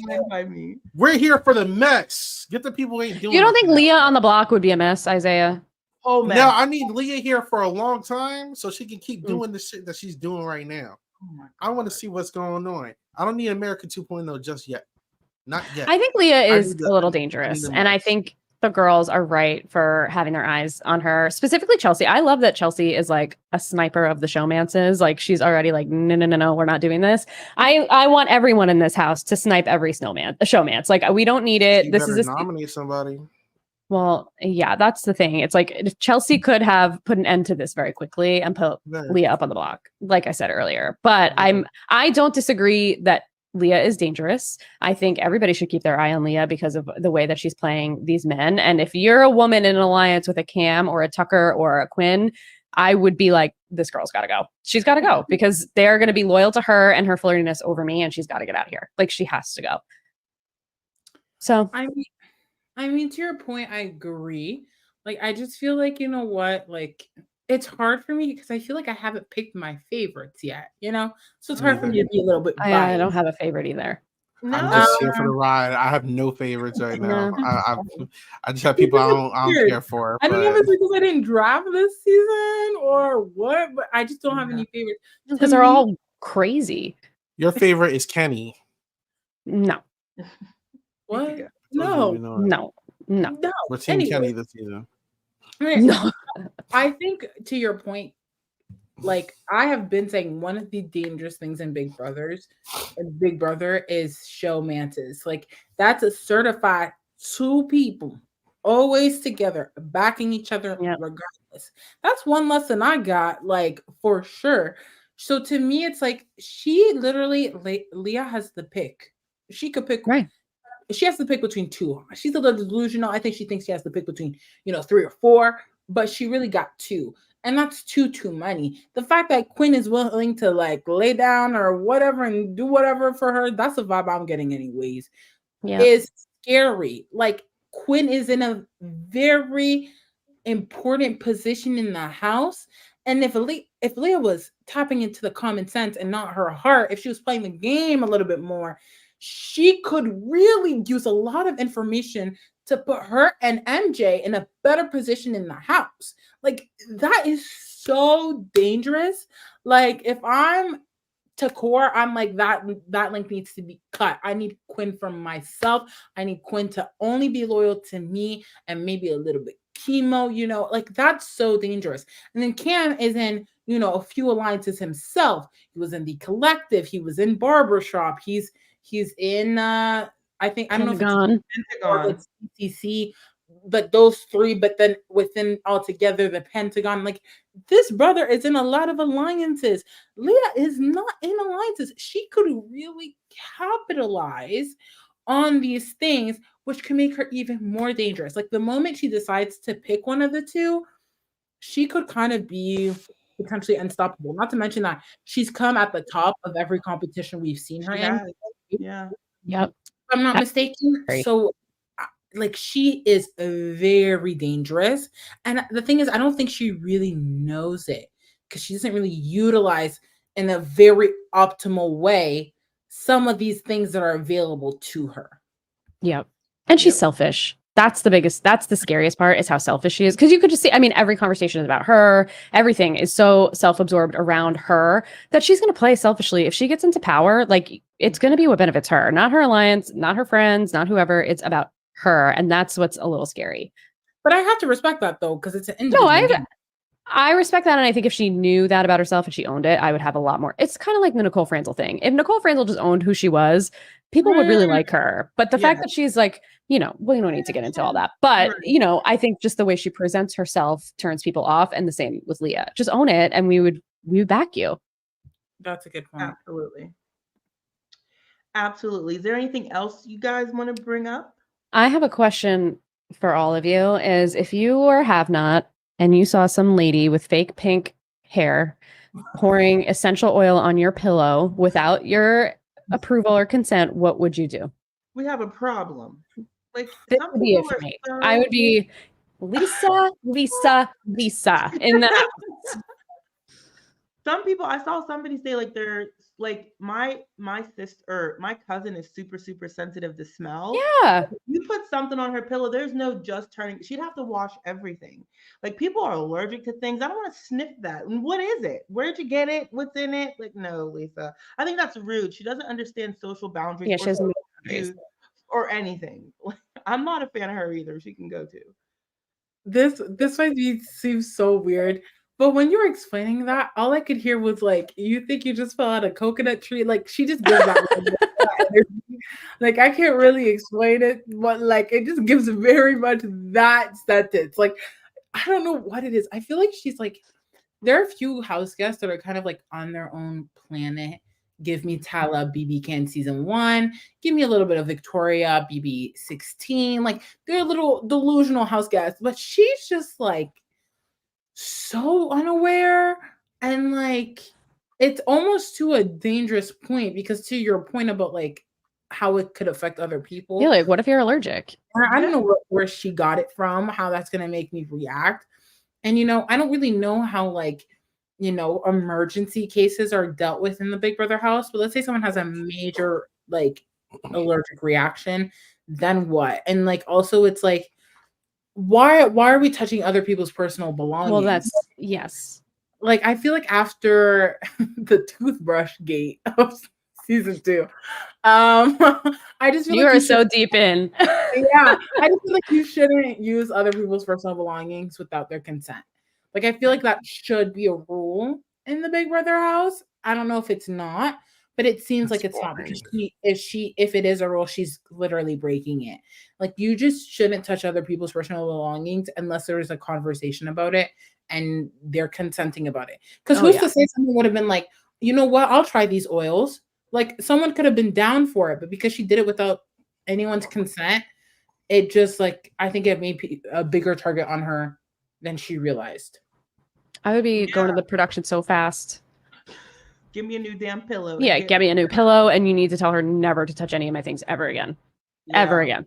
D: we're here for the mess. Get the people who ain't doing.
B: You don't think Leah on the block would be a mess, Isaiah?
A: Oh man.
D: No, I need Leah here for a long time so she can keep doing the shit that she's doing right now. I want to see what's going on. I don't need America 2.0 just yet. Not yet.
B: I think Leah is a little dangerous, and I think the girls are right for having their eyes on her, specifically Chelsea. I love that Chelsea is like a sniper of the showmances. Like, she's already like, no, we're not doing this. I want everyone in this house to snipe every showmance. Like, we don't need it. This is
D: nominate somebody.
B: Well, yeah, that's the thing. It's like if Chelsea could have put an end to this very quickly and put Leah up on the block, like I said earlier. But I don't disagree that Leah is dangerous. I think everybody should keep their eye on Leah because of the way that she's playing these men. And if you're a woman in an alliance with a Cam or a Tucker or a Quinn, I would be like, this girl's got to go. She's got to go because they're going to be loyal to her and her flirtiness over me, and she's got to get out of here. Like, she has to go. So
C: I mean, to your point, I agree. Like, I just feel like, you know what? Like, it's hard for me because I feel like I haven't picked my favorites yet, you know? So it's hard for me to be a little bit biased.
B: I don't have a favorite either.
A: No.
D: I'm just here for the ride. I have no favorites right now. I just have people I don't care for.
C: I don't know if it's because I didn't draft this season or what, but I just don't have any favorites.
B: Because they're all crazy.
D: Your favorite is Kenny.
B: No.
C: What?
B: No.
D: We're Team Kenny this season.
C: No. I think, to your point, like, I have been saying one of the dangerous things in Big Brother is showmances. Like, that's a certified two people always together, backing each other regardless. That's one lesson I got, like, for sure. So to me, it's like she literally, Leah has the pick. She could pick.
B: Right.
C: She has to pick between two. She's a little delusional. I think she thinks she has to pick between, 3 or 4, but she really got 2. And that's too many. The fact that Quinn is willing to like lay down or whatever and do whatever for her, that's the vibe I'm getting anyways.
B: Yeah.
C: Is scary. Like Quinn is in a very important position in the house. And if Leah was tapping into the common sense and not her heart, if she was playing the game a little bit more, she could really use a lot of information to put her and MJ in a better position in the house. Like that is so dangerous. Like if I'm to core, I'm like that link needs to be cut. I need Quinn for myself. I need Quinn to only be loyal to me and maybe a little bit chemo, like that's so dangerous. And then Cam is in, a few alliances himself. He was in the Collective, he was in Barbershop, he's in I think I don't know if it's
A: Pentagon.
C: CCC, but those three, but then within altogether the Pentagon, like this brother is in a lot of alliances. Leah is not in alliances. She could really capitalize on these things, which can make her even more dangerous. Like the moment she decides to pick one of the two, she could kind of be potentially unstoppable. Not to mention that she's come at the top of every competition we've seen her in.
A: Yeah.
B: Yep.
C: If I'm not mistaken. So like she is very dangerous. And the thing is, I don't think she really knows it because she doesn't really utilize in a very optimal way some of these things that are available to her.
B: Yep. And she's selfish. That's the scariest part is how selfish she is. Because you could just see, I mean, every conversation is about her. Everything is so self-absorbed around her that she's going to play selfishly. If she gets into power, like it's going to be what benefits her, not her alliance, not her friends, not whoever. It's about her. And that's what's a little scary.
C: But I have to respect that though, because it's an individual game.
B: I respect that. And I think if she knew that about herself and she owned it, I would have a lot more. It's kind of like the Nicole Franzel thing. If Nicole Franzel just owned who she was, people would really like her. But the fact that she's like, we don't need to get into all that. But, I think just the way she presents herself turns people off. And the same with Leah. Just own it and we would back you.
C: That's a good point.
A: Absolutely. Is there anything else you guys want to bring up?
B: I have a question for all of you is if you or have not, and you saw some lady with fake pink hair pouring essential oil on your pillow without your approval or consent, what would you do?
A: We have a problem. Like
B: this would be it for me. I would be Lisa in the house.
A: Some people, I saw somebody say like they're like my sister or my cousin is super sensitive to smell.
B: Yeah.
A: If you put something on her pillow, there's no just turning. She'd have to wash everything. Like people are allergic to things. I don't want to sniff that. And what is it? Where'd you get it? What's in it? Like no, Lisa. I think that's rude. She doesn't understand social boundaries.
B: Yeah, she doesn't
A: or anything. I'm not a fan of her either. She can go to.
C: This might seem so weird. But when you were explaining that, all I could hear was like, you think you just fell out of a coconut tree? Like she just gives that energy. Like I can't really explain it, but like it just gives very much that sentence. Like I don't know what it is. I feel like she's like, there are a few house guests that are kind of like on their own planet. Give me Tala, BB Can season 1. Give me a little bit of Victoria, BB 16. Like they're little delusional house guests, but she's just like so unaware and like it's almost to a dangerous point because to your point about like how it could affect other people.
B: Yeah, like what if you're allergic?
C: I don't know where she got it from, how that's going to make me react. And I don't really know how like emergency cases are dealt with in the Big Brother house, but let's say someone has a major like allergic reaction, then what? And like also it's like why are we touching other people's personal belongings?
B: Well, that's yes.
C: Like I feel like after the toothbrush gate of season 2, I just feel
B: you are so deep in.
C: Yeah, I just feel like you shouldn't use other people's personal belongings without their consent. Like I feel like that should be a rule in the Big Brother house. I don't know if it's not, but it seems like it's not because if it is a rule, she's literally breaking it. Like you just shouldn't touch other people's personal belongings unless there is a conversation about it and they're consenting about it. Because who's to say someone would have been like, you know what, I'll try these oils. Like someone could have been down for it, but because she did it without anyone's consent, it just like I think it made a bigger target on her than she realized.
B: I would be going to the production so fast.
A: Give me a new damn pillow.
B: Yeah, get me a new pillow, and you need to tell her never to touch any of my things ever again. Ever again.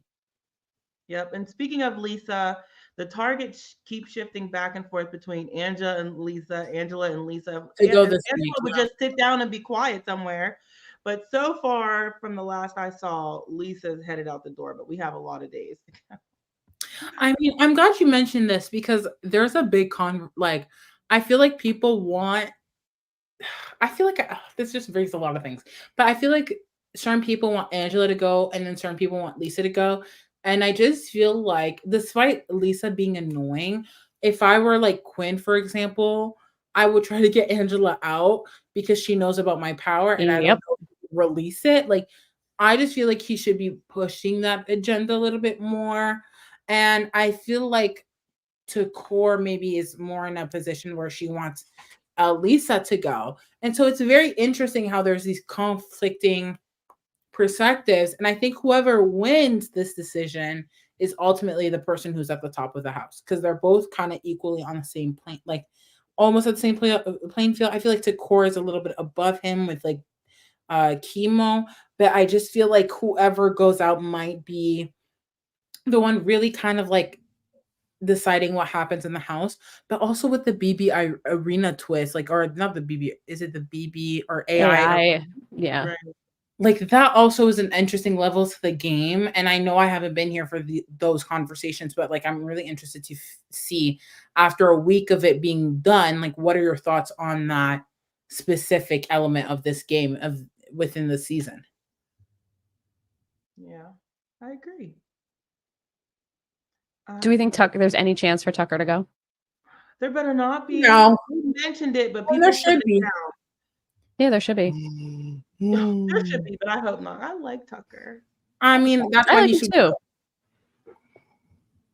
A: Yep. And speaking of Lisa, the target keeps shifting back and forth between Angela and Lisa. Angela would just sit down and be quiet somewhere. But so far, from the last I saw, Lisa's headed out the door, but we have a lot of days.
C: I mean, I'm glad you mentioned this because there's a big I feel like people want, this just brings a lot of things, but I feel like certain people want Angela to go and then certain people want Lisa to go. And I just feel like despite Lisa being annoying, if I were like Quinn, for example, I would try to get Angela out because she knows about my power and I don't release it. Like, I just feel like he should be pushing that agenda a little bit more. And I feel like Tucker maybe is more in a position where she wants Lisa to go. And so it's very interesting how there's these conflicting perspectives. And I think whoever wins this decision is ultimately the person who's at the top of the house because they're both kind of equally on the same plane, like almost at the same playing field. I feel like Tucker is a little bit above him with like chemo, but I just feel like whoever goes out might be the one really kind of like deciding what happens in the house, but also with the BB arena twist, like, or not the BB, is it the BB or AI?
B: Yeah.
A: Right.
C: Like that also is an interesting level to the game. And I know I haven't been here for those conversations, but like, I'm really interested to see after a week of it being done, like, what are your thoughts on that specific element of this game within the season?
A: Yeah, I agree.
B: Do we think there's any chance for Tucker to go?
A: There better not be.
C: No.
A: We mentioned it, but people
C: there should be.
B: Yeah, there should be.
A: There should be, but I hope not. I like Tucker.
C: I mean, that's why he should
B: go.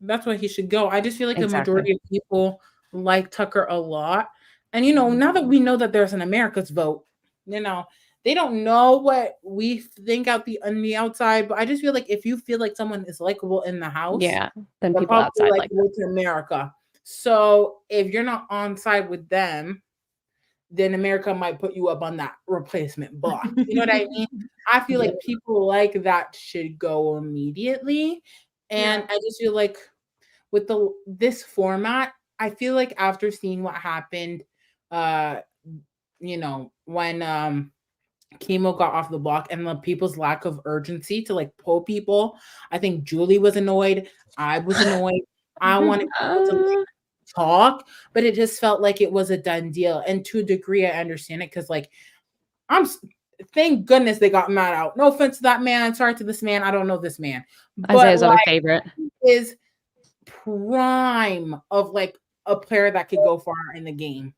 C: That's why he should go. I just feel like the majority of people like Tucker a lot. And, you know, now that we know that there's an America's vote, you know, they don't know what we think on the outside, but I just feel like if you feel like someone is likable in the house,
B: then people outside like
C: to America. So if you're not on side with them, then America might put you up on that replacement block. You know what I mean? I feel like people like that should go immediately. And I just feel like with this format, I feel like after seeing what happened, you know, when chemo got off the block and the people's lack of urgency to like pull people, I think Julie was annoyed. I was annoyed. I wanted people to like, talk, but it just felt like it was a done deal. And to a degree, I understand it because like thank goodness they got Matt out. No offense to that man. Sorry to this man. I don't know this man.
B: Isaiah's other favorite
C: is prime of like a player that could go far in the game.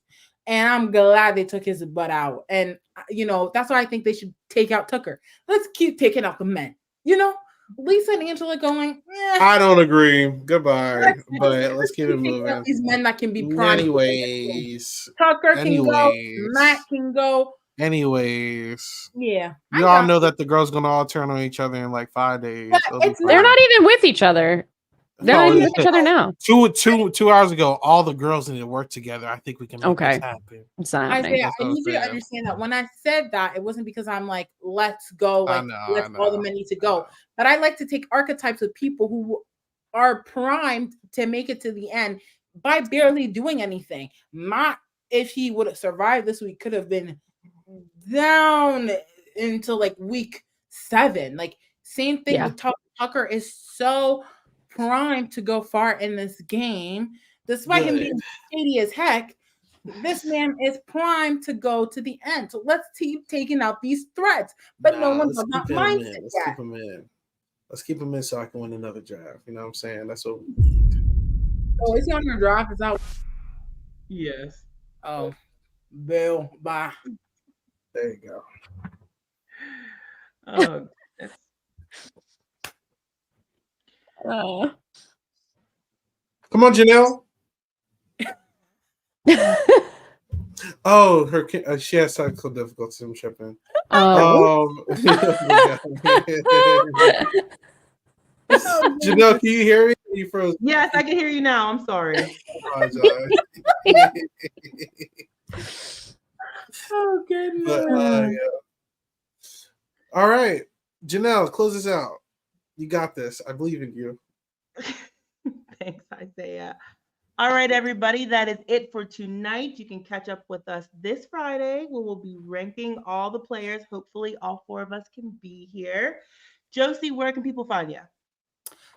C: And I'm glad they took his butt out. And, you know, that's why I think they should take out Tucker. Let's keep taking out the men. You know, Lisa and Angela going,
D: I don't agree. Goodbye. But let's keep it moving.
C: These men that can be prime.
D: Anyways.
C: Tucker can go. Matt can go.
D: Anyways.
C: Yeah.
D: You all know that the girls going to all turn on each other in like 5 days.
B: They're not even with each other. They're not even with each other now.
D: 2 hours ago, all the girls need to work together. I think we can make this happen.
B: It's not happening.
C: Isaiah, I need you to understand that when I said that, it wasn't because I'm like, let's go, like all the men need to go. But I like to take archetypes of people who are primed to make it to the end by barely doing anything. Matt, if he would have survived this week, could have been down into like week 7. Like same thing with Tucker is so primed to go far in this game, despite him being shady as heck. This man is primed to go to the end. So let's keep taking out these threats. But no one's on that mindset yet.
D: Let's keep him in so I can win another draft. You know what I'm saying? That's what we need.
C: Oh, is he on your draft? Is that?
A: Yes.
C: Oh, Bill, bye.
D: There you go.
A: Oh.
D: Come on, Janelle. Oh, she has technical difficulties. I'm tripping.
C: Oh.
D: Janelle, can you hear me? You froze.
A: Yes, I can hear you now. I'm sorry.
D: I apologize.
C: Oh goodness.
D: But yeah. All right, Janelle, close this out. You got this. I believe in you.
A: Thanks, Isaiah. All right, everybody, that is it for tonight. You can catch up with us this Friday where we'll be ranking all the players. Hopefully, all 4 of us can be here. Josie, where can people find you?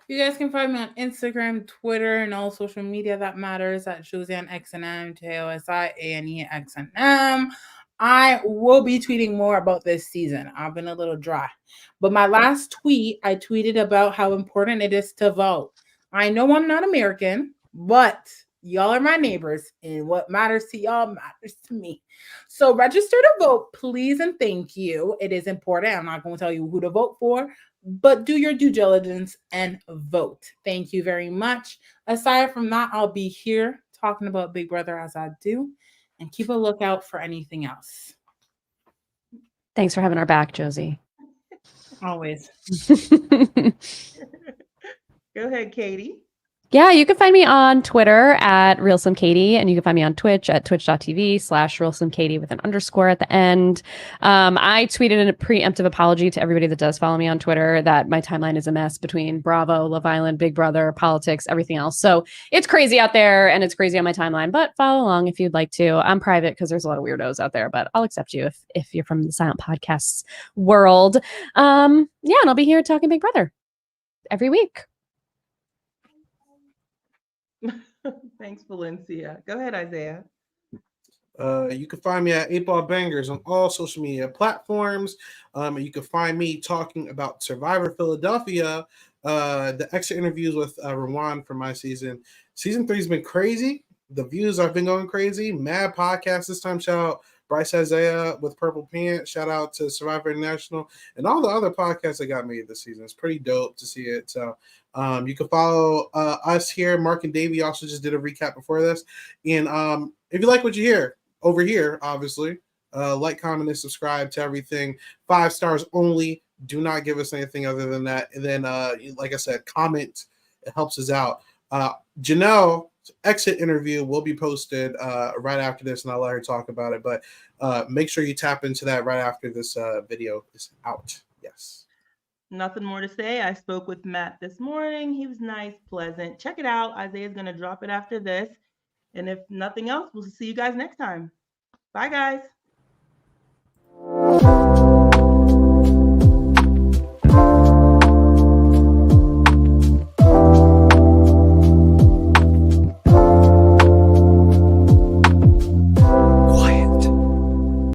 C: You guys can find me on Instagram, Twitter, and all social media that matters at Josiane XNM, JOSIANEXNM. I will be tweeting more about this season. I've been a little dry. But my last tweet, I tweeted about how important it is to vote. I know I'm not American, but y'all are my neighbors, and what matters to y'all matters to me. So register to vote, please, and thank you. It is important. I'm not going to tell you who to vote for, but do your due diligence and vote. Thank you very much. Aside from that, I'll be here talking about Big Brother as I do, and keep a lookout for anything else.
B: Thanks for having our back, Josie.
C: Always.
A: Go ahead, Katie.
B: Yeah, you can find me on Twitter at RealSlimKatie, and you can find me on Twitch at twitch.tv/RealSlimKatie with an underscore at the end. I tweeted a preemptive apology to everybody that does follow me on Twitter that my timeline is a mess between Bravo, Love Island, Big Brother, politics, everything else. So it's crazy out there, and it's crazy on my timeline, but follow along if you'd like to. I'm private because there's a lot of weirdos out there, but I'll accept you if you're from the Silent Podcasts world. Yeah, and I'll be here talking Big Brother every week.
A: Thanks, Valencia. Go ahead, Isaiah.
D: You can find me at 8Ball Bangers on all social media platforms. You can find me talking about Survivor Philadelphia, the extra interviews with Rawan from my season. Season 3 has been crazy. The views have been going crazy. Mad podcast this time. Shout out Bryce Isaiah with Purple Pants. Shout out to Survivor International and all the other podcasts that got made this season. It's pretty dope to see it. So you can follow us here. Mark and Davey also just did a recap before this. And if you like what you hear over here, obviously, like, comment, and subscribe to everything. 5 stars only. Do not give us anything other than that. And then, like I said, comment. It helps us out. Janelle's exit interview will be posted right after this, and I'll let her talk about it. But make sure you tap into that right after this video is out. Yes.
A: Nothing more to say. I spoke with Matt this morning. He was nice, pleasant. Check it out. Isaiah's going to drop it after this. And if nothing else, we'll see you guys next time. Bye, guys.